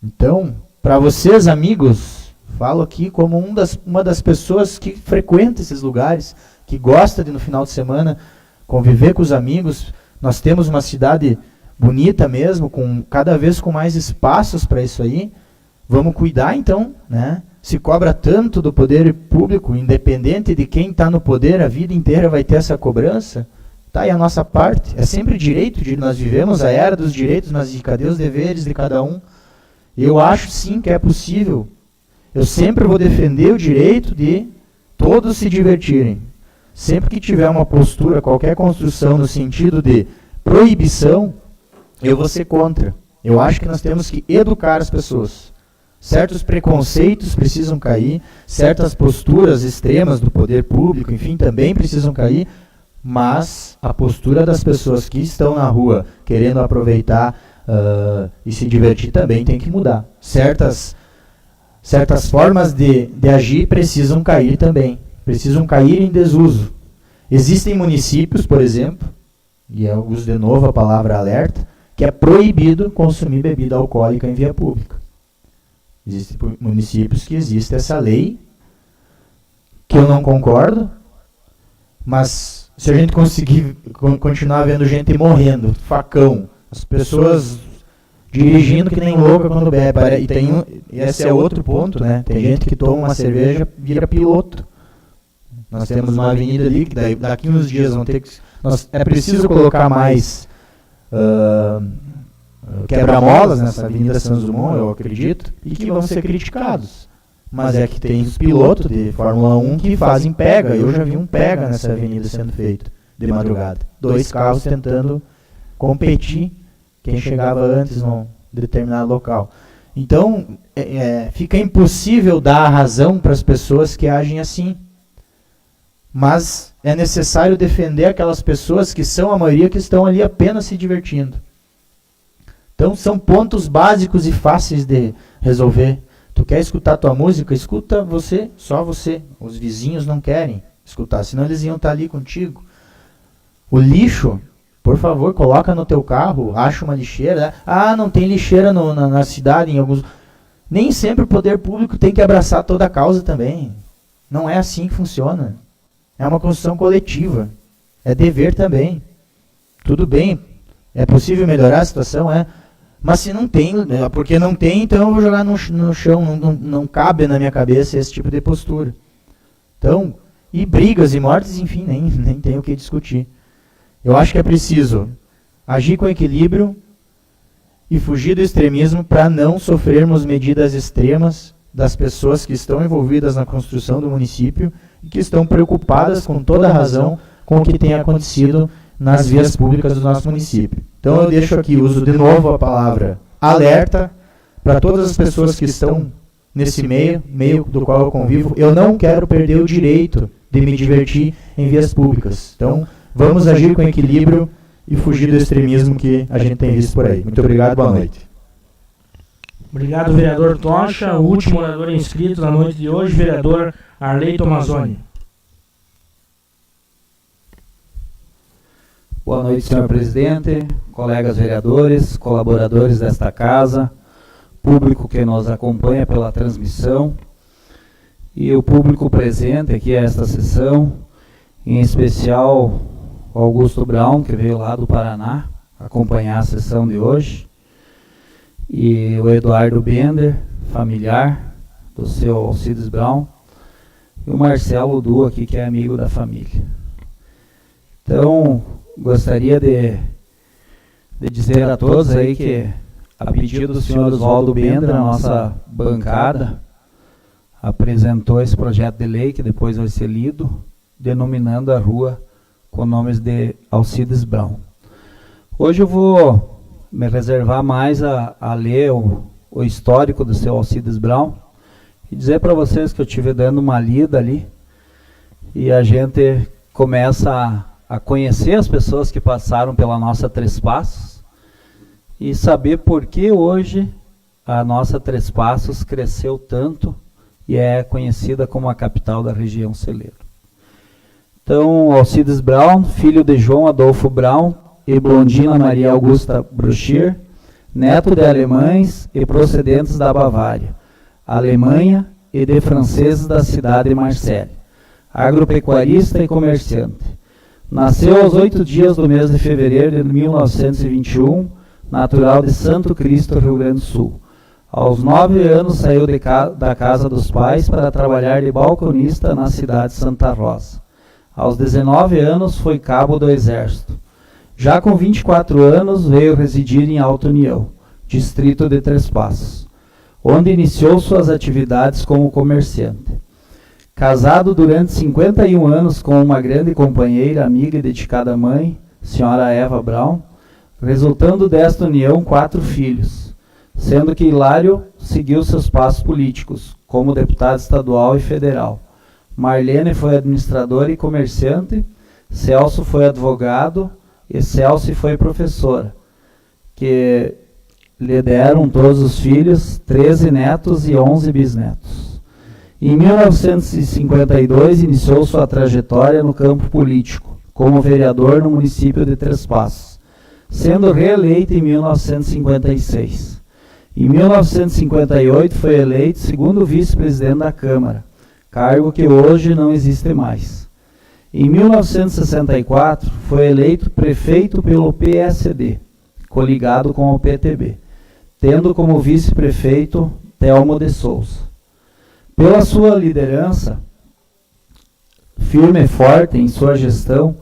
Então, para vocês, amigos, falo aqui como uma das pessoas que frequenta esses lugares, que gosta de, no final de semana, conviver com os amigos, Nós temos uma cidade bonita mesmo, cada vez com mais espaços para isso aí. Vamos cuidar então, né? Se cobra tanto do poder público, independente de quem está no poder, a vida inteira vai ter essa cobrança. Tá aí a nossa parte. É sempre direito, nós vivemos a era dos direitos, mas cadê os deveres de cada um? Eu acho sim que é possível. Eu sempre vou defender o direito de todos se divertirem. Sempre que tiver uma postura, qualquer construção no sentido de proibição, eu vou ser contra. Eu acho que nós temos que educar as pessoas. Certos preconceitos precisam cair, certas posturas extremas do poder público, enfim, também precisam cair, mas a postura das pessoas que estão na rua querendo aproveitar e se divertir também tem que mudar. Certas formas de agir precisam cair também, precisam cair em desuso. Existem municípios, por exemplo, e eu uso de novo a palavra alerta, que é proibido consumir bebida alcoólica em via pública. Existem municípios que existe essa lei, que eu não concordo, mas se a gente conseguir continuar vendo gente morrendo, facão, as pessoas dirigindo que nem louca quando bebe, e esse é outro ponto, né? Tem gente que toma uma cerveja, vira piloto. Nós temos uma avenida ali, que daqui uns dias vão ter que... É preciso colocar mais quebra-molas nessa Avenida Santos Dumont, eu acredito, e que vão ser criticados. Mas é que tem os pilotos de Fórmula 1 que fazem pega. Eu já vi um pega nessa avenida sendo feito de madrugada. 2 carros tentando competir quem chegava antes num determinado local. Então, fica impossível dar a razão para as pessoas que agem assim. Mas é necessário defender aquelas pessoas que são a maioria que estão ali apenas se divertindo. Então são pontos básicos e fáceis de resolver. Tu quer escutar tua música? Escuta você, só você. Os vizinhos não querem escutar, senão eles iam estar ali contigo. O lixo, por favor, coloca no teu carro, acha uma lixeira. Não tem lixeira na cidade, em alguns... Nem sempre o poder público tem que abraçar toda a causa também. Não é assim que funciona. É uma construção coletiva. É dever também. Tudo bem, é possível melhorar a situação, mas se não tem, porque não tem, então eu vou jogar no chão, não cabe na minha cabeça esse tipo de postura. Então, e brigas e mortes, enfim, nem tem o que discutir. Eu acho que é preciso agir com equilíbrio e fugir do extremismo para não sofrermos medidas extremas das pessoas que estão envolvidas na construção do município e que estão preocupadas com toda a razão com o que tem acontecido nas vias públicas do nosso município. Então eu deixo aqui, uso de novo a palavra alerta para todas as pessoas que estão nesse meio do qual eu convivo. Eu não quero perder o direito de me divertir em vias públicas. Então vamos agir com equilíbrio e fugir do extremismo que a gente tem visto por aí. Muito obrigado, boa noite. Obrigado, vereador Tocha. O último orador inscrito na noite de hoje, vereador Arley Tomazoni. Boa noite, senhor presidente, colegas vereadores, colaboradores desta casa, público que nos acompanha pela transmissão e o público presente aqui a esta sessão, em especial o Augusto Brown, que veio lá do Paraná acompanhar a sessão de hoje, e o Eduardo Bender, familiar do seu Alcides Brown, e o Marcelo Du aqui, que é amigo da família. Então, gostaria de dizer a todos aí que, a pedido do senhor Oswaldo Bender, a nossa bancada apresentou esse projeto de lei, que depois vai ser lido, denominando a rua com nomes de Alcides Brown. Hoje eu vou me reservar mais a ler o histórico do seu Alcides Brown e dizer para vocês que eu estive dando uma lida ali e a gente começa a conhecer as pessoas que passaram pela nossa Três Passos e saber por que hoje a nossa Três Passos cresceu tanto e é conhecida como a capital da região celeiro. Então, Alcides Brown, filho de João Adolfo Brown e Blondina Maria Augusta Bruchir, neto de alemães e procedentes da Bavária, Alemanha e de franceses da cidade de Marseille, agropecuarista e comerciante. Nasceu aos 8 dias do mês de fevereiro de 1921, natural de Santo Cristo, Rio Grande do Sul. Aos 9 anos saiu da casa dos pais para trabalhar de balconista na cidade de Santa Rosa. Aos 19 anos foi cabo do Exército. Já com 24 anos veio residir em Alto União, distrito de Três Passos, onde iniciou suas atividades como comerciante. Casado durante 51 anos com uma grande companheira, amiga e dedicada mãe, senhora Eva Brown, resultando desta união 4 filhos, sendo que Hilário seguiu seus passos políticos, como deputado estadual e federal. Marlene foi administradora e comerciante, Celso foi advogado e Celso foi professora, que lhe deram todos os filhos, 13 netos e 11 bisnetos. Em 1952, iniciou sua trajetória no campo político, como vereador no município de Três Passos, sendo reeleito em 1956. Em 1958, foi eleito segundo vice-presidente da Câmara, cargo que hoje não existe mais. Em 1964, foi eleito prefeito pelo PSD, coligado com o PTB, tendo como vice-prefeito Telmo de Souza. Pela sua liderança, firme e forte em sua gestão,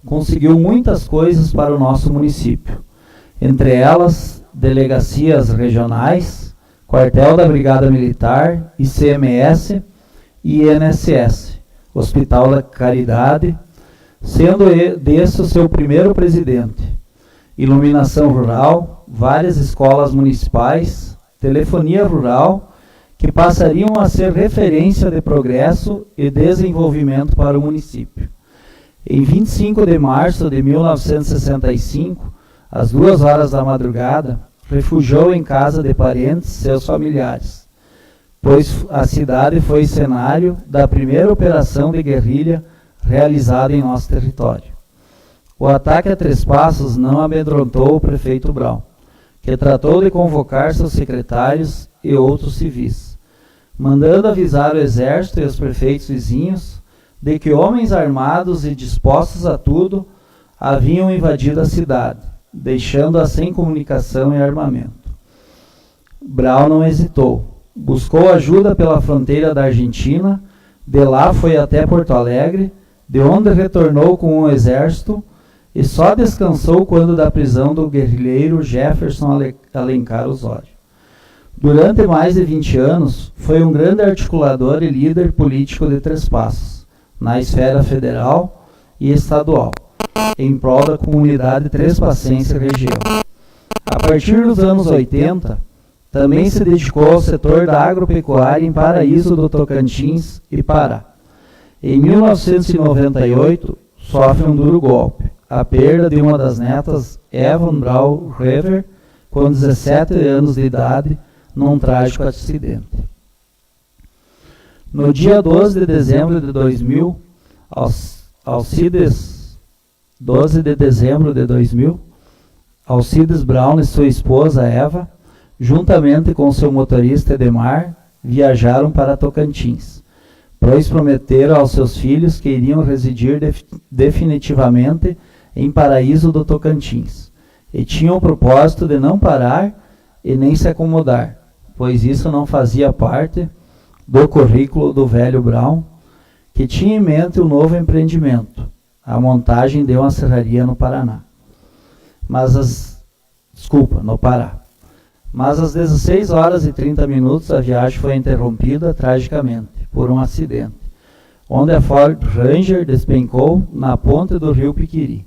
conseguiu muitas coisas para o nosso município. Entre elas, delegacias regionais, quartel da Brigada Militar, ICMS e INSS, Hospital da Caridade, sendo desse o seu primeiro presidente. Iluminação rural, várias escolas municipais, telefonia rural, que passariam a ser referência de progresso e desenvolvimento para o município. Em 25 de março de 1965, às 2 horas da madrugada, refugiou em casa de parentes seus familiares, pois a cidade foi cenário da primeira operação de guerrilha realizada em nosso território. O ataque a Três Passos não amedrontou o prefeito Brown, que tratou de convocar seus secretários e outros civis, mandando avisar o exército e os prefeitos vizinhos de que homens armados e dispostos a tudo haviam invadido a cidade, deixando-a sem comunicação e armamento. Brown não hesitou, buscou ajuda pela fronteira da Argentina, de lá foi até Porto Alegre, de onde retornou com o exército e só descansou quando da prisão do guerrilheiro Jefferson Alencar Osório. Durante mais de 20 anos, foi um grande articulador e líder político de Três Passos, na esfera federal e estadual, em prol da comunidade trespassense e região. A partir dos anos 80, também se dedicou ao setor da agropecuária em Paraíso do Tocantins e Pará. Em 1998, sofre um duro golpe, a perda de uma das netas, Evan Brown Rever, com 17 anos de idade, num trágico acidente. No dia 12 de dezembro de 2000, Alcides Brown e sua esposa Eva, juntamente com seu motorista Edemar, viajaram para Tocantins, pois prometeram aos seus filhos que iriam residir definitivamente em Paraíso do Tocantins, e tinham o propósito de não parar e nem se acomodar, pois isso não fazia parte do currículo do velho Brown, que tinha em mente um novo empreendimento, a montagem de uma serraria no Paraná. No Pará. Mas às 16 horas e 30 minutos a viagem foi interrompida tragicamente por um acidente, onde a Ford Ranger despencou na ponte do rio Piquiri,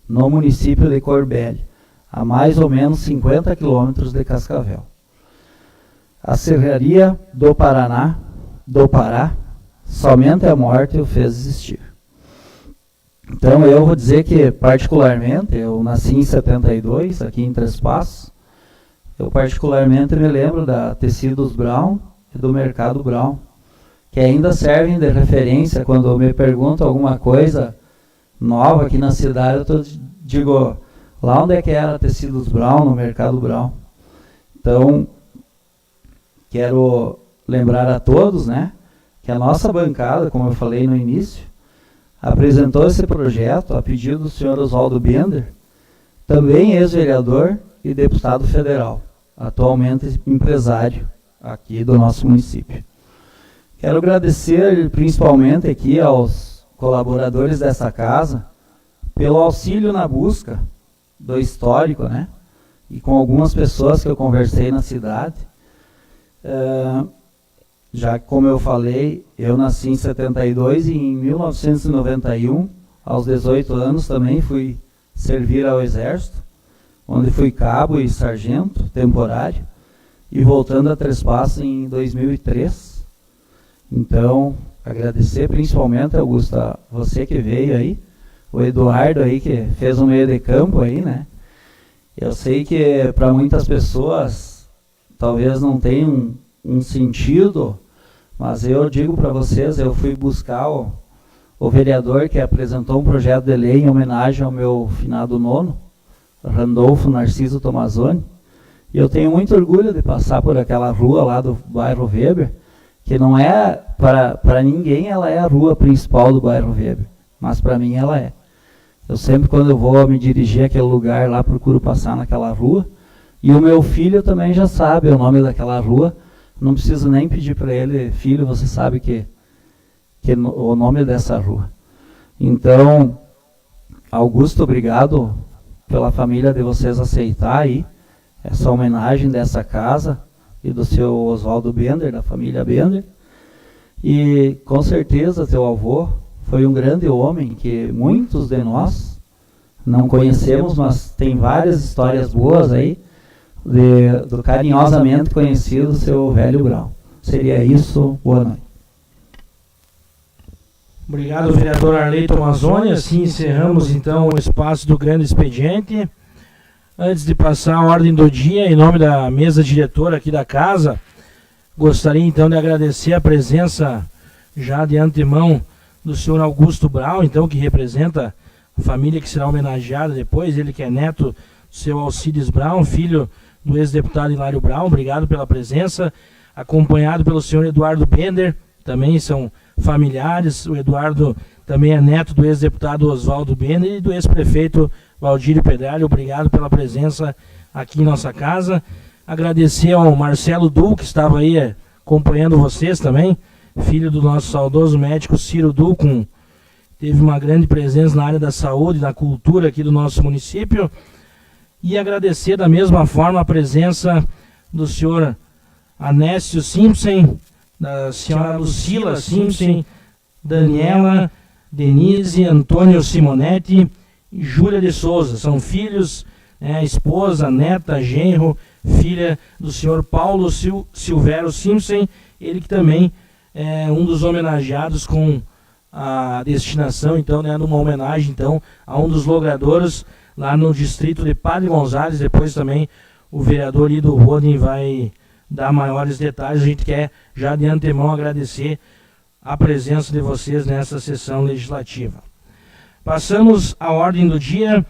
no município de Corbélia, a mais ou menos 50 quilômetros de Cascavel. A serraria do Pará, somente a morte o fez existir. Então eu vou dizer que, particularmente, eu nasci em 72, aqui em Três Passos. Eu particularmente me lembro da Tecidos Brown e do Mercado Brown, que ainda servem de referência quando me perguntam alguma coisa nova aqui na cidade. Eu digo, lá onde é que era Tecidos Brown, no Mercado Brown. Então, quero lembrar a todos, né, que a nossa bancada, como eu falei no início, apresentou esse projeto a pedido do senhor Oswaldo Bender, também ex-vereador e deputado federal, atualmente empresário aqui do nosso município. Quero agradecer principalmente aqui aos colaboradores dessa casa pelo auxílio na busca do histórico, né? E com algumas pessoas que eu conversei na cidade. Já que, como eu falei, eu nasci em 72 e em 1991, aos 18 anos, também fui servir ao Exército, onde fui cabo e sargento temporário, e voltando a Três Passos em 2003. Então, agradecer principalmente, Augusto, a você que veio aí, o Eduardo aí que fez um meio de campo aí, né? Eu sei que para muitas pessoas talvez não tenha um sentido, mas eu digo para vocês, eu fui buscar o vereador que apresentou um projeto de lei em homenagem ao meu finado nono, Randolfo Narciso Tomazoni, e eu tenho muito orgulho de passar por aquela rua lá do bairro Weber, que não é, para ninguém, ela é a rua principal do bairro Weber, mas para mim ela é. Eu sempre, quando eu vou me dirigir àquele lugar lá, procuro passar naquela rua, e o meu filho também já sabe o nome daquela rua, não preciso nem pedir para ele, filho, você sabe que o nome dessa rua. Então, Augusto, obrigado pela família de vocês aceitar aí essa homenagem dessa casa e do seu Oswaldo Bender, da família Bender. E com certeza teu avô foi um grande homem que muitos de nós não conhecemos, mas tem várias histórias boas aí do carinhosamente conhecido seu velho Brown. Seria isso, boa noite. Obrigado, vereador Arley Tomazoni. Assim encerramos então o espaço do grande expediente. Antes de passar a ordem do dia, em nome da mesa diretora aqui da casa, gostaria então de agradecer a presença já de antemão do senhor Augusto Brown, então, que representa a família que será homenageada depois, ele que é neto do seu Alcides Brown, filho do ex-deputado Hilário Brown. Obrigado pela presença, acompanhado pelo senhor Eduardo Bender, também são familiares. O Eduardo também é neto do ex-deputado Oswaldo Bender e do ex-prefeito Valdírio Pedralho. Obrigado pela presença aqui em nossa casa. Agradecer ao Marcelo Du, que estava aí acompanhando vocês também, filho do nosso saudoso médico Ciro Du, teve uma grande presença na área da saúde e da cultura aqui do nosso município. E agradecer da mesma forma a presença do senhor Anésio Simpson, da senhora Lucila Simpson, Daniela, Denise, Antônio Simonetti e Júlia de Souza. São filhos, esposa, neta, genro, filha do senhor Paulo Silvério Simpson, ele que também é um dos homenageados com a destinação, então, numa homenagem então a um dos logradouros lá no distrito de Padre Gonzales. Depois também o vereador Ido Roden vai dar maiores detalhes. A gente quer já de antemão agradecer a presença de vocês nessa sessão legislativa. Passamos à ordem do dia.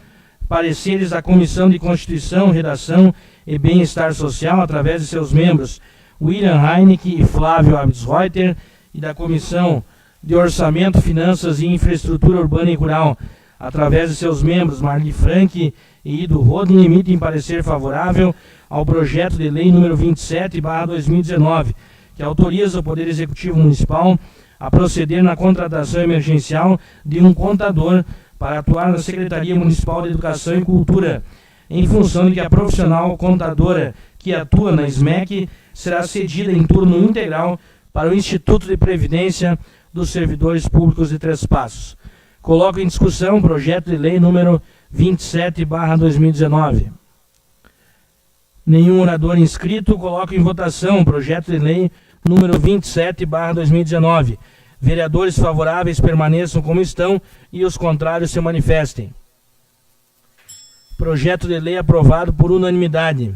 Pareceres da Comissão de Constituição, Redação e Bem-Estar Social, através de seus membros William Heinecke e Flávio Absreuter, e da Comissão de Orçamento, Finanças e Infraestrutura Urbana e Rural, através de seus membros Marli Frank e Ido Roden, emitem parecer favorável ao projeto de lei número 27/2019, que autoriza o Poder Executivo Municipal a proceder na contratação emergencial de um contador para atuar na Secretaria Municipal de Educação e Cultura, em função de que a profissional contadora que atua na SMEC será cedida em turno integral para o Instituto de Previdência dos Servidores Públicos de Três Passos. Coloco em discussão o projeto de lei número 27/2019. Nenhum orador inscrito. Coloco em votação o projeto de lei número 27/2019. Vereadores favoráveis permaneçam como estão e os contrários se manifestem. Projeto de lei aprovado por unanimidade.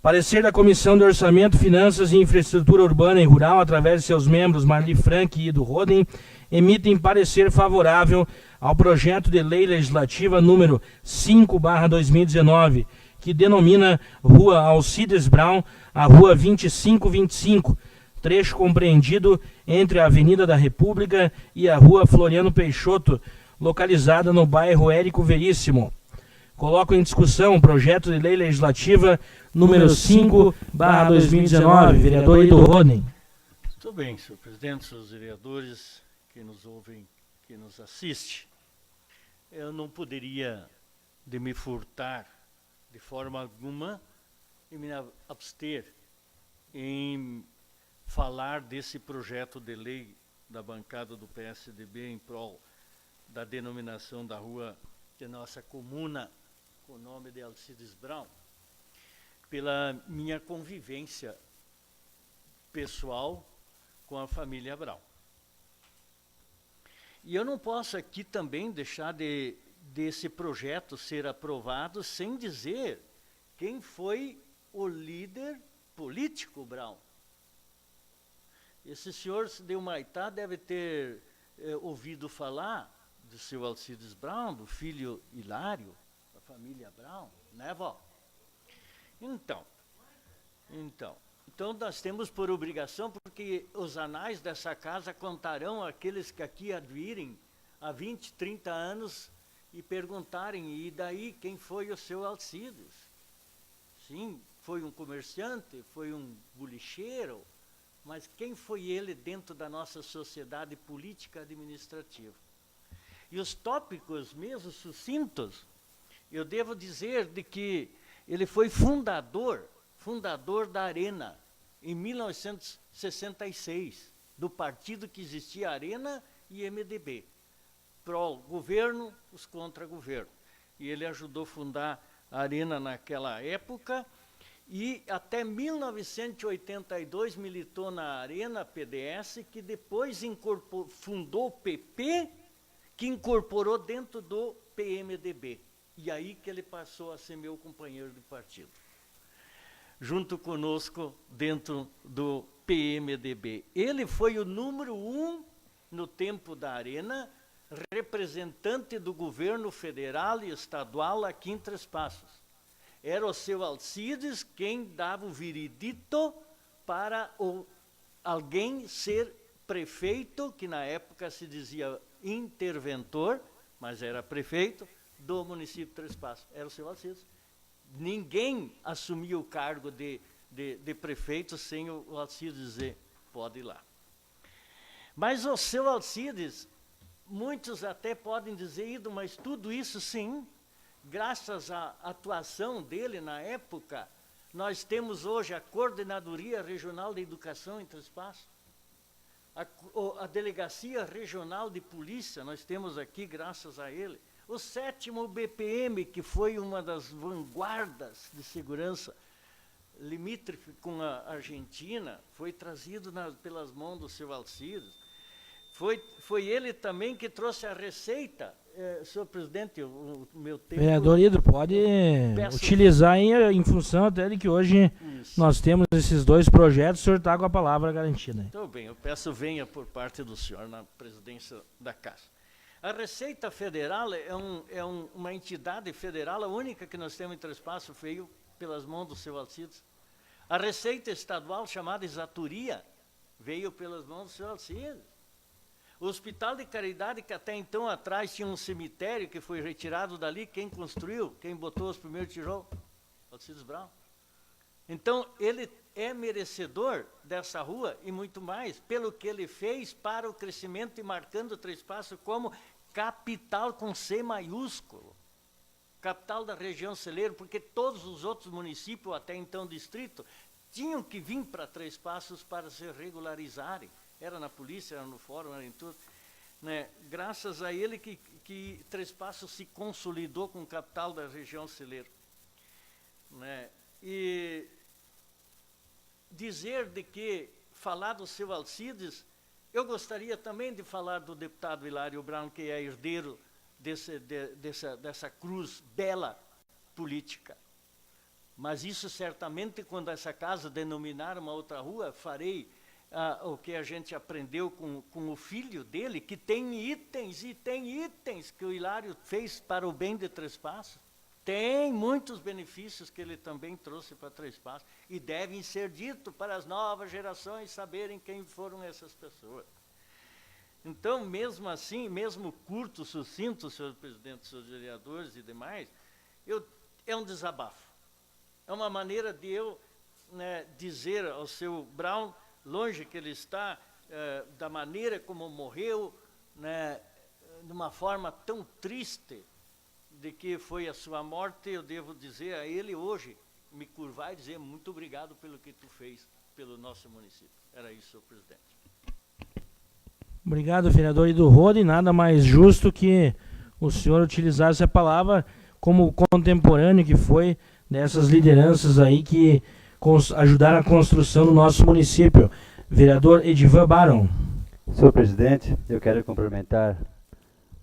Parecer da Comissão de Orçamento, Finanças e Infraestrutura Urbana e Rural, através de seus membros Marli Frank e Ido Roden, emitem parecer favorável ao projeto de lei legislativa número 5/2019, que denomina Rua Alcides Brown a Rua 2525, trecho compreendido entre a Avenida da República e a Rua Floriano Peixoto, localizada no bairro Érico Veríssimo. Coloco em discussão o projeto de lei legislativa número 5/2019, vereador Ido Ronen. Muito bem, senhor presidente, senhores vereadores que nos ouvem, que nos assistem. Eu não poderia me furtar de forma alguma e me abster em falar desse projeto de lei da bancada do PSDB em prol da denominação da rua de nossa comuna, com o nome de Alcides Brown, pela minha convivência pessoal com a família Brown. E eu não posso aqui também deixar desse projeto ser aprovado sem dizer quem foi o líder político Brown. Esse senhor de Humaitá deve ter ouvido falar do seu Alcides Brown, do filho Hilário, da família Brown, né, vó? Então, nós temos por obrigação, porque os anais dessa casa contarão aqueles que aqui advirem há 20, 30 anos e perguntarem, e daí quem foi o seu Alcides? Sim, foi um comerciante, foi um bolicheiro, mas quem foi ele dentro da nossa sociedade política administrativa? E os tópicos mesmo sucintos, eu devo dizer de que ele foi fundador da Arena, em 1966, do partido que existia, Arena e MDB, pró-governo, os contra-governo. E ele ajudou a fundar a Arena naquela época, e até 1982 militou na Arena, PDS, que depois fundou o PP, que incorporou dentro do PMDB. E aí que ele passou a ser meu companheiro de partido, junto conosco dentro do PMDB. Ele foi o número 1 no tempo da Arena, representante do governo federal e estadual aqui em Três Passos. Era o seu Alcides quem dava o veredito para alguém ser prefeito, que na época se dizia interventor, mas era prefeito do município de Três Passos. Era o seu Alcides. Ninguém assumia o cargo de prefeito sem o Alcides dizer, pode ir lá. Mas o seu Alcides, muitos até podem dizer, Ido, mas tudo isso sim, graças à atuação dele na época, nós temos hoje a Coordenadoria Regional de Educação em Três Passos, a Delegacia Regional de Polícia, nós temos aqui graças a ele, o 7º BPM, que foi uma das vanguardas de segurança limítrofe com a Argentina, foi trazido pelas mãos do seu Alcides. Foi ele também que trouxe a receita. Senhor presidente, o meu tempo... Vereador Ido, pode utilizar em função até de que hoje nós temos esses dois projetos, o senhor está com a palavra garantida. Então bem, eu peço venha por parte do senhor na presidência da Casa. A Receita Federal é uma entidade federal, a única que nós temos em Três Passos, veio pelas mãos do seu Alcides. A Receita Estadual, chamada Exatoria, veio pelas mãos do seu Alcides. O Hospital de Caridade, que até então atrás tinha um cemitério que foi retirado dali, quem construiu, quem botou os primeiros tijolos? Alcides Brown. Então, ele é merecedor dessa rua e muito mais, pelo que ele fez para o crescimento e marcando Três Passos como capital com C maiúsculo. Capital da região celeiro, porque todos os outros municípios, até então distrito, tinham que vir para Três Passos para se regularizarem. Era na polícia, era no fórum, era em tudo. Né? Graças a ele que Três Passos se consolidou como capital da região celeiro. Né? E dizer de que, falar do seu Alcides, eu gostaria também de falar do deputado Hilário Brown, que é herdeiro dessa cruz bela política. Mas isso certamente, quando essa casa denominar uma outra rua, farei o que a gente aprendeu com o filho dele, que tem itens, e tem itens que o Hilário fez para o bem de Três Passos. tem muitos benefícios que ele também trouxe para Três Passos e devem ser ditos para as novas gerações saberem quem foram essas pessoas. Então, mesmo assim, mesmo curto, sucinto, senhor presidente, senhores vereadores e demais, é um desabafo. É uma maneira de eu, né, dizer ao seu Brown, longe que ele está, da maneira como morreu, né, de uma forma tão triste, de que foi a sua morte, eu devo dizer a ele hoje, me curvar e dizer muito obrigado pelo que tu fez pelo nosso município. Era isso, senhor presidente. Obrigado, vereador Ido Rode. Nada mais justo que o senhor utilizasse a palavra como contemporâneo que foi dessas lideranças aí que ajudaram a construção do nosso município. Vereador Edivan Barão. Senhor presidente, eu quero cumprimentar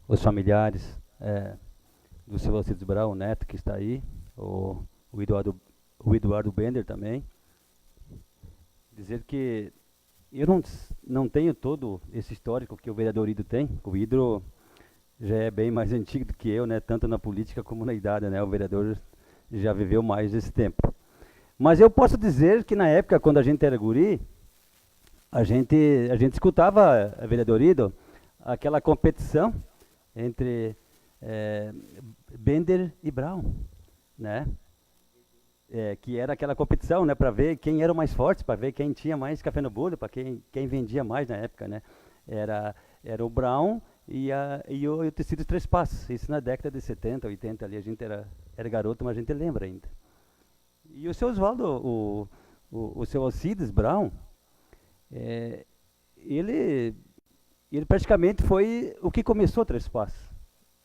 os familiares do seu Alcides Brown, o neto que está aí, o Eduardo Bender também. Dizer que eu não tenho todo esse histórico que o vereador Ido tem. O Ido já é bem mais antigo do que eu, né? Tanto na política como na idade, né? O vereador já viveu mais esse tempo. Mas eu posso dizer que na época, quando a gente era guri, a gente escutava, vereador Ido, aquela competição entre Bender e Brown, né? Que era aquela competição, né, para ver quem era o mais forte, para ver quem tinha mais café no bolo, para quem vendia mais na época, né? Era o Brown e o tecido Três Passos. Isso na década de 70, 80 ali, a gente era garoto, mas a gente lembra ainda. E o seu Oswaldo, o seu Alcides Brown, ele praticamente foi o que começou Três Passos.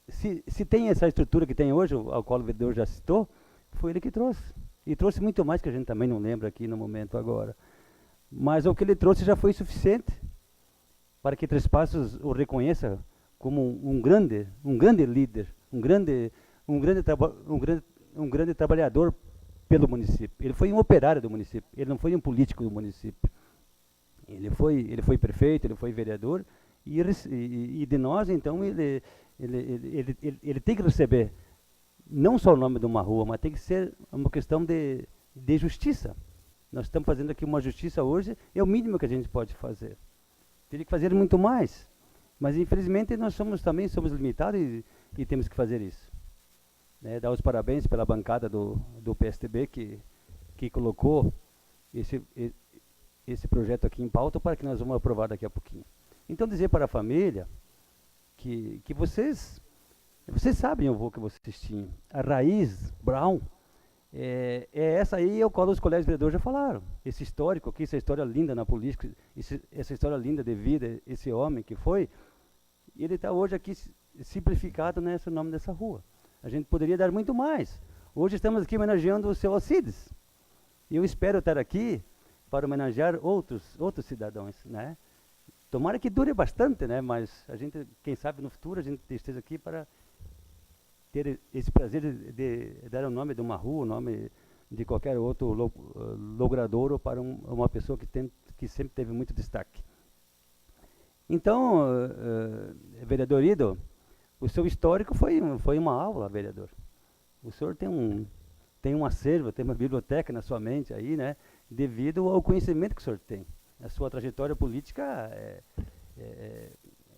Se tem essa estrutura que tem hoje, ao qual o vereador já citou, foi ele que trouxe. E trouxe muito mais que a gente também não lembra aqui no momento agora. Mas o que ele trouxe já foi suficiente para que Três Passos o reconheça como um grande líder, um grande trabalhador pelo município. Ele foi um operário do município, ele não foi um político do município. Ele foi prefeito, ele foi vereador, e de nós, então, ele tem que receber não só o nome de uma rua, mas tem que ser uma questão de justiça. Nós estamos fazendo aqui uma justiça hoje, é o mínimo que a gente pode fazer. Teria que fazer muito mais, mas infelizmente nós somos limitados e temos que fazer isso. Dar os parabéns pela bancada do PSDB que colocou esse projeto aqui em pauta para que nós vamos aprovar daqui a pouquinho. Então dizer para a família que vocês sabem o avô que vocês tinham. A raiz Brown é essa aí, é o qual os colegas vereadores já falaram. Esse histórico aqui, essa história linda na política, essa história linda de vida, esse homem que foi, ele está hoje aqui simplificado nesse nome dessa rua. A gente poderia dar muito mais. Hoje estamos aqui homenageando o seu Alcides. E eu espero estar aqui para homenagear outros cidadãos, né? Tomara que dure bastante, né? Mas a gente, quem sabe no futuro, a gente esteja aqui para ter esse prazer de dar o nome de uma rua, o nome de qualquer outro logradouro para uma pessoa que sempre teve muito destaque. Então, vereador Ido, o seu histórico foi uma aula, vereador. O senhor tem um acervo, tem uma biblioteca na sua mente aí, né? Devido ao conhecimento que o senhor tem. A sua trajetória política,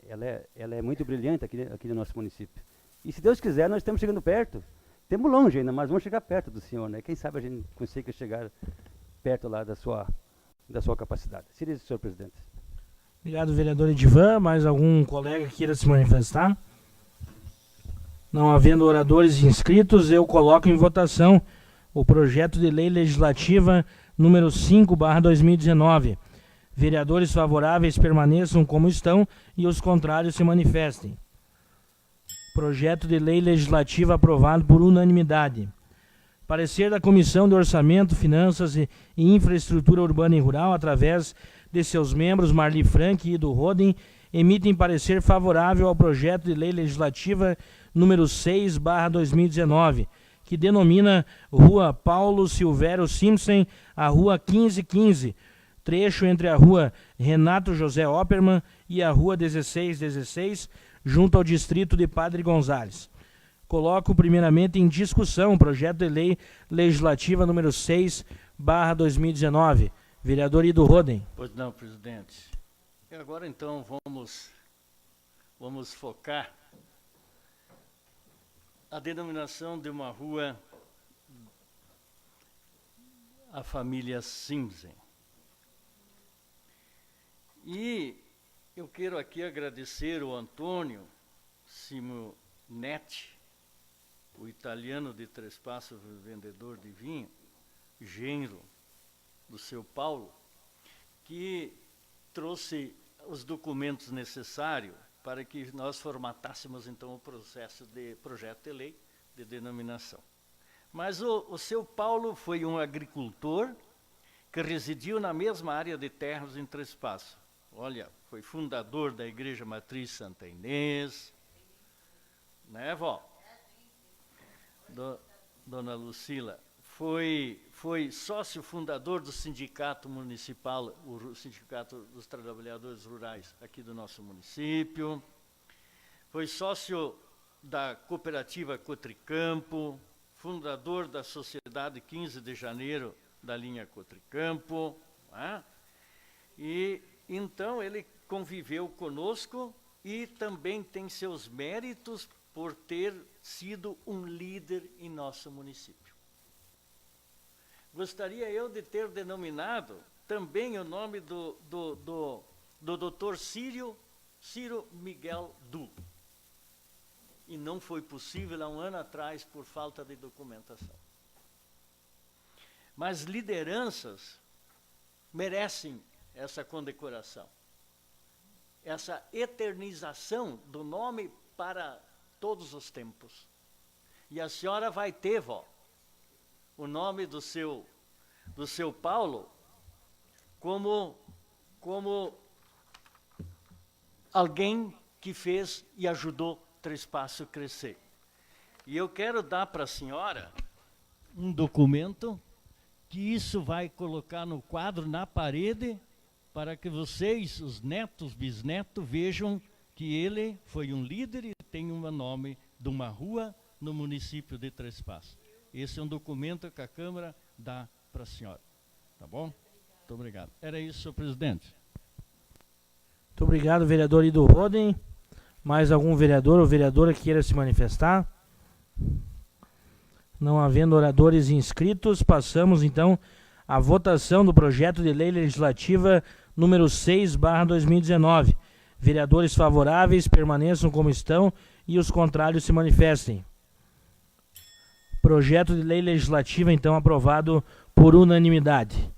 ela é muito brilhante aqui no nosso município. E se Deus quiser, nós estamos chegando perto. Estamos longe ainda, mas vamos chegar perto do senhor, né? Quem sabe a gente consiga chegar perto lá da sua capacidade. Seria isso, senhor presidente. Obrigado, vereador Edivan. Mais algum colega que queira se manifestar? Não havendo oradores inscritos, eu coloco em votação o projeto de lei legislativa número 5/2019. Vereadores favoráveis permaneçam como estão e os contrários se manifestem. Projeto de lei legislativa aprovado por unanimidade. Parecer da Comissão de Orçamento, Finanças e Infraestrutura Urbana e Rural, através de seus membros Marli Frank e Ido Rode, emitem parecer favorável ao projeto de lei legislativa número 6/2019, que denomina Rua Paulo Silvério Simpson a Rua 1515, trecho entre a Rua Renato José Opperman e a Rua 1616, junto ao distrito de Padre Gonzales. Coloco primeiramente em discussão o projeto de lei legislativa número 6/2019. Vereador Ido Roden. Pois não, presidente. E agora então vamos focar a denominação de uma rua, a família Simsen. E eu quero aqui agradecer o Antônio Simonetti, o italiano de Três Passos, vendedor de vinho, genro do seu Paulo, que trouxe os documentos necessários para que nós formatássemos então o processo de projeto de lei de denominação. Mas o seu Paulo foi um agricultor que residiu na mesma área de terras em Três Passos. Olha, foi fundador da Igreja Matriz Santa Inês, né, vó? Dona Lucila, foi sócio fundador do sindicato municipal, o Sindicato dos Trabalhadores Rurais aqui do nosso município, foi sócio da cooperativa Cotricampo, fundador da Sociedade 15 de Janeiro da linha Cotricampo, né? E então ele conviveu conosco e também tem seus méritos por ter sido um líder em nosso município. Gostaria eu de ter denominado também o nome do doutor Ciro Miguel Du. E não foi possível há um ano atrás por falta de documentação. Mas lideranças merecem essa condecoração, essa eternização do nome para todos os tempos. E a senhora vai ter, vó, o nome do seu Paulo como alguém que fez e ajudou Três Passos crescer. E eu quero dar para a senhora um documento que isso vai colocar no quadro, na parede, para que vocês, os netos, bisnetos, vejam que ele foi um líder e tem um nome de uma rua no município de Três Passos. Esse é um documento que a Câmara dá para a senhora. Tá bom? Muito obrigado. Era isso, senhor presidente. Muito obrigado, vereador Ido Roden. Mais algum vereador ou vereadora que queira se manifestar? Não havendo oradores inscritos, passamos então à votação do projeto de lei legislativa número 6/2019. Vereadores favoráveis permaneçam como estão e os contrários se manifestem. Projeto de lei legislativa então aprovado por unanimidade.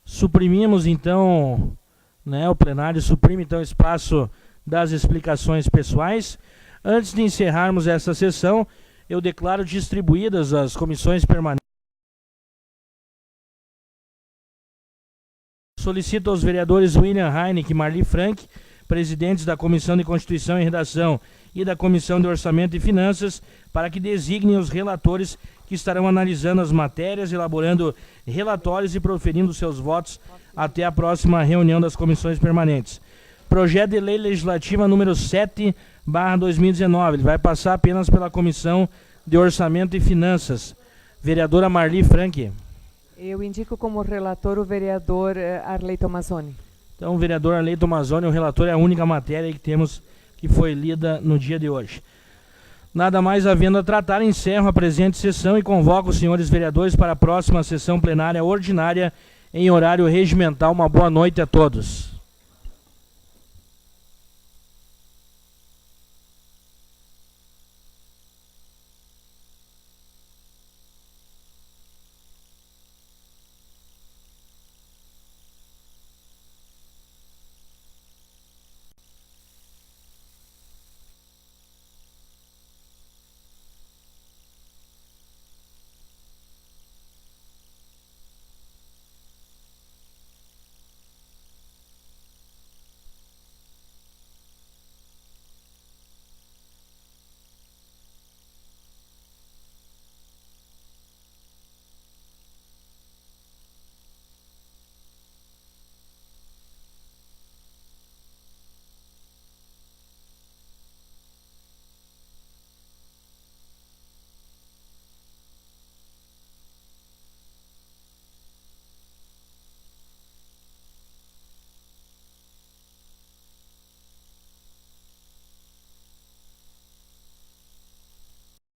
Suprimimos então, o plenário suprime então o espaço das explicações pessoais. Antes de encerrarmos essa sessão, eu declaro distribuídas as comissões permanentes. Solicito aos vereadores William Heineck e Marli Frank, presidentes da Comissão de Constituição e Redação e da Comissão de Orçamento e Finanças, para que designem os relatores que estarão analisando as matérias, elaborando relatórios e proferindo seus votos até a próxima reunião das comissões permanentes. Projeto de lei legislativa número 7/2019. Ele vai passar apenas pela Comissão de Orçamento e Finanças. Vereadora Marli Frank. Eu indico como relator o vereador Arley Tomazoni. Então, o vereador Arley Tomazoni, o relator, é a única matéria que temos que foi lida no dia de hoje. Nada mais havendo a tratar, encerro a presente sessão e convoco os senhores vereadores para a próxima sessão plenária ordinária em horário regimental. Uma boa noite a todos.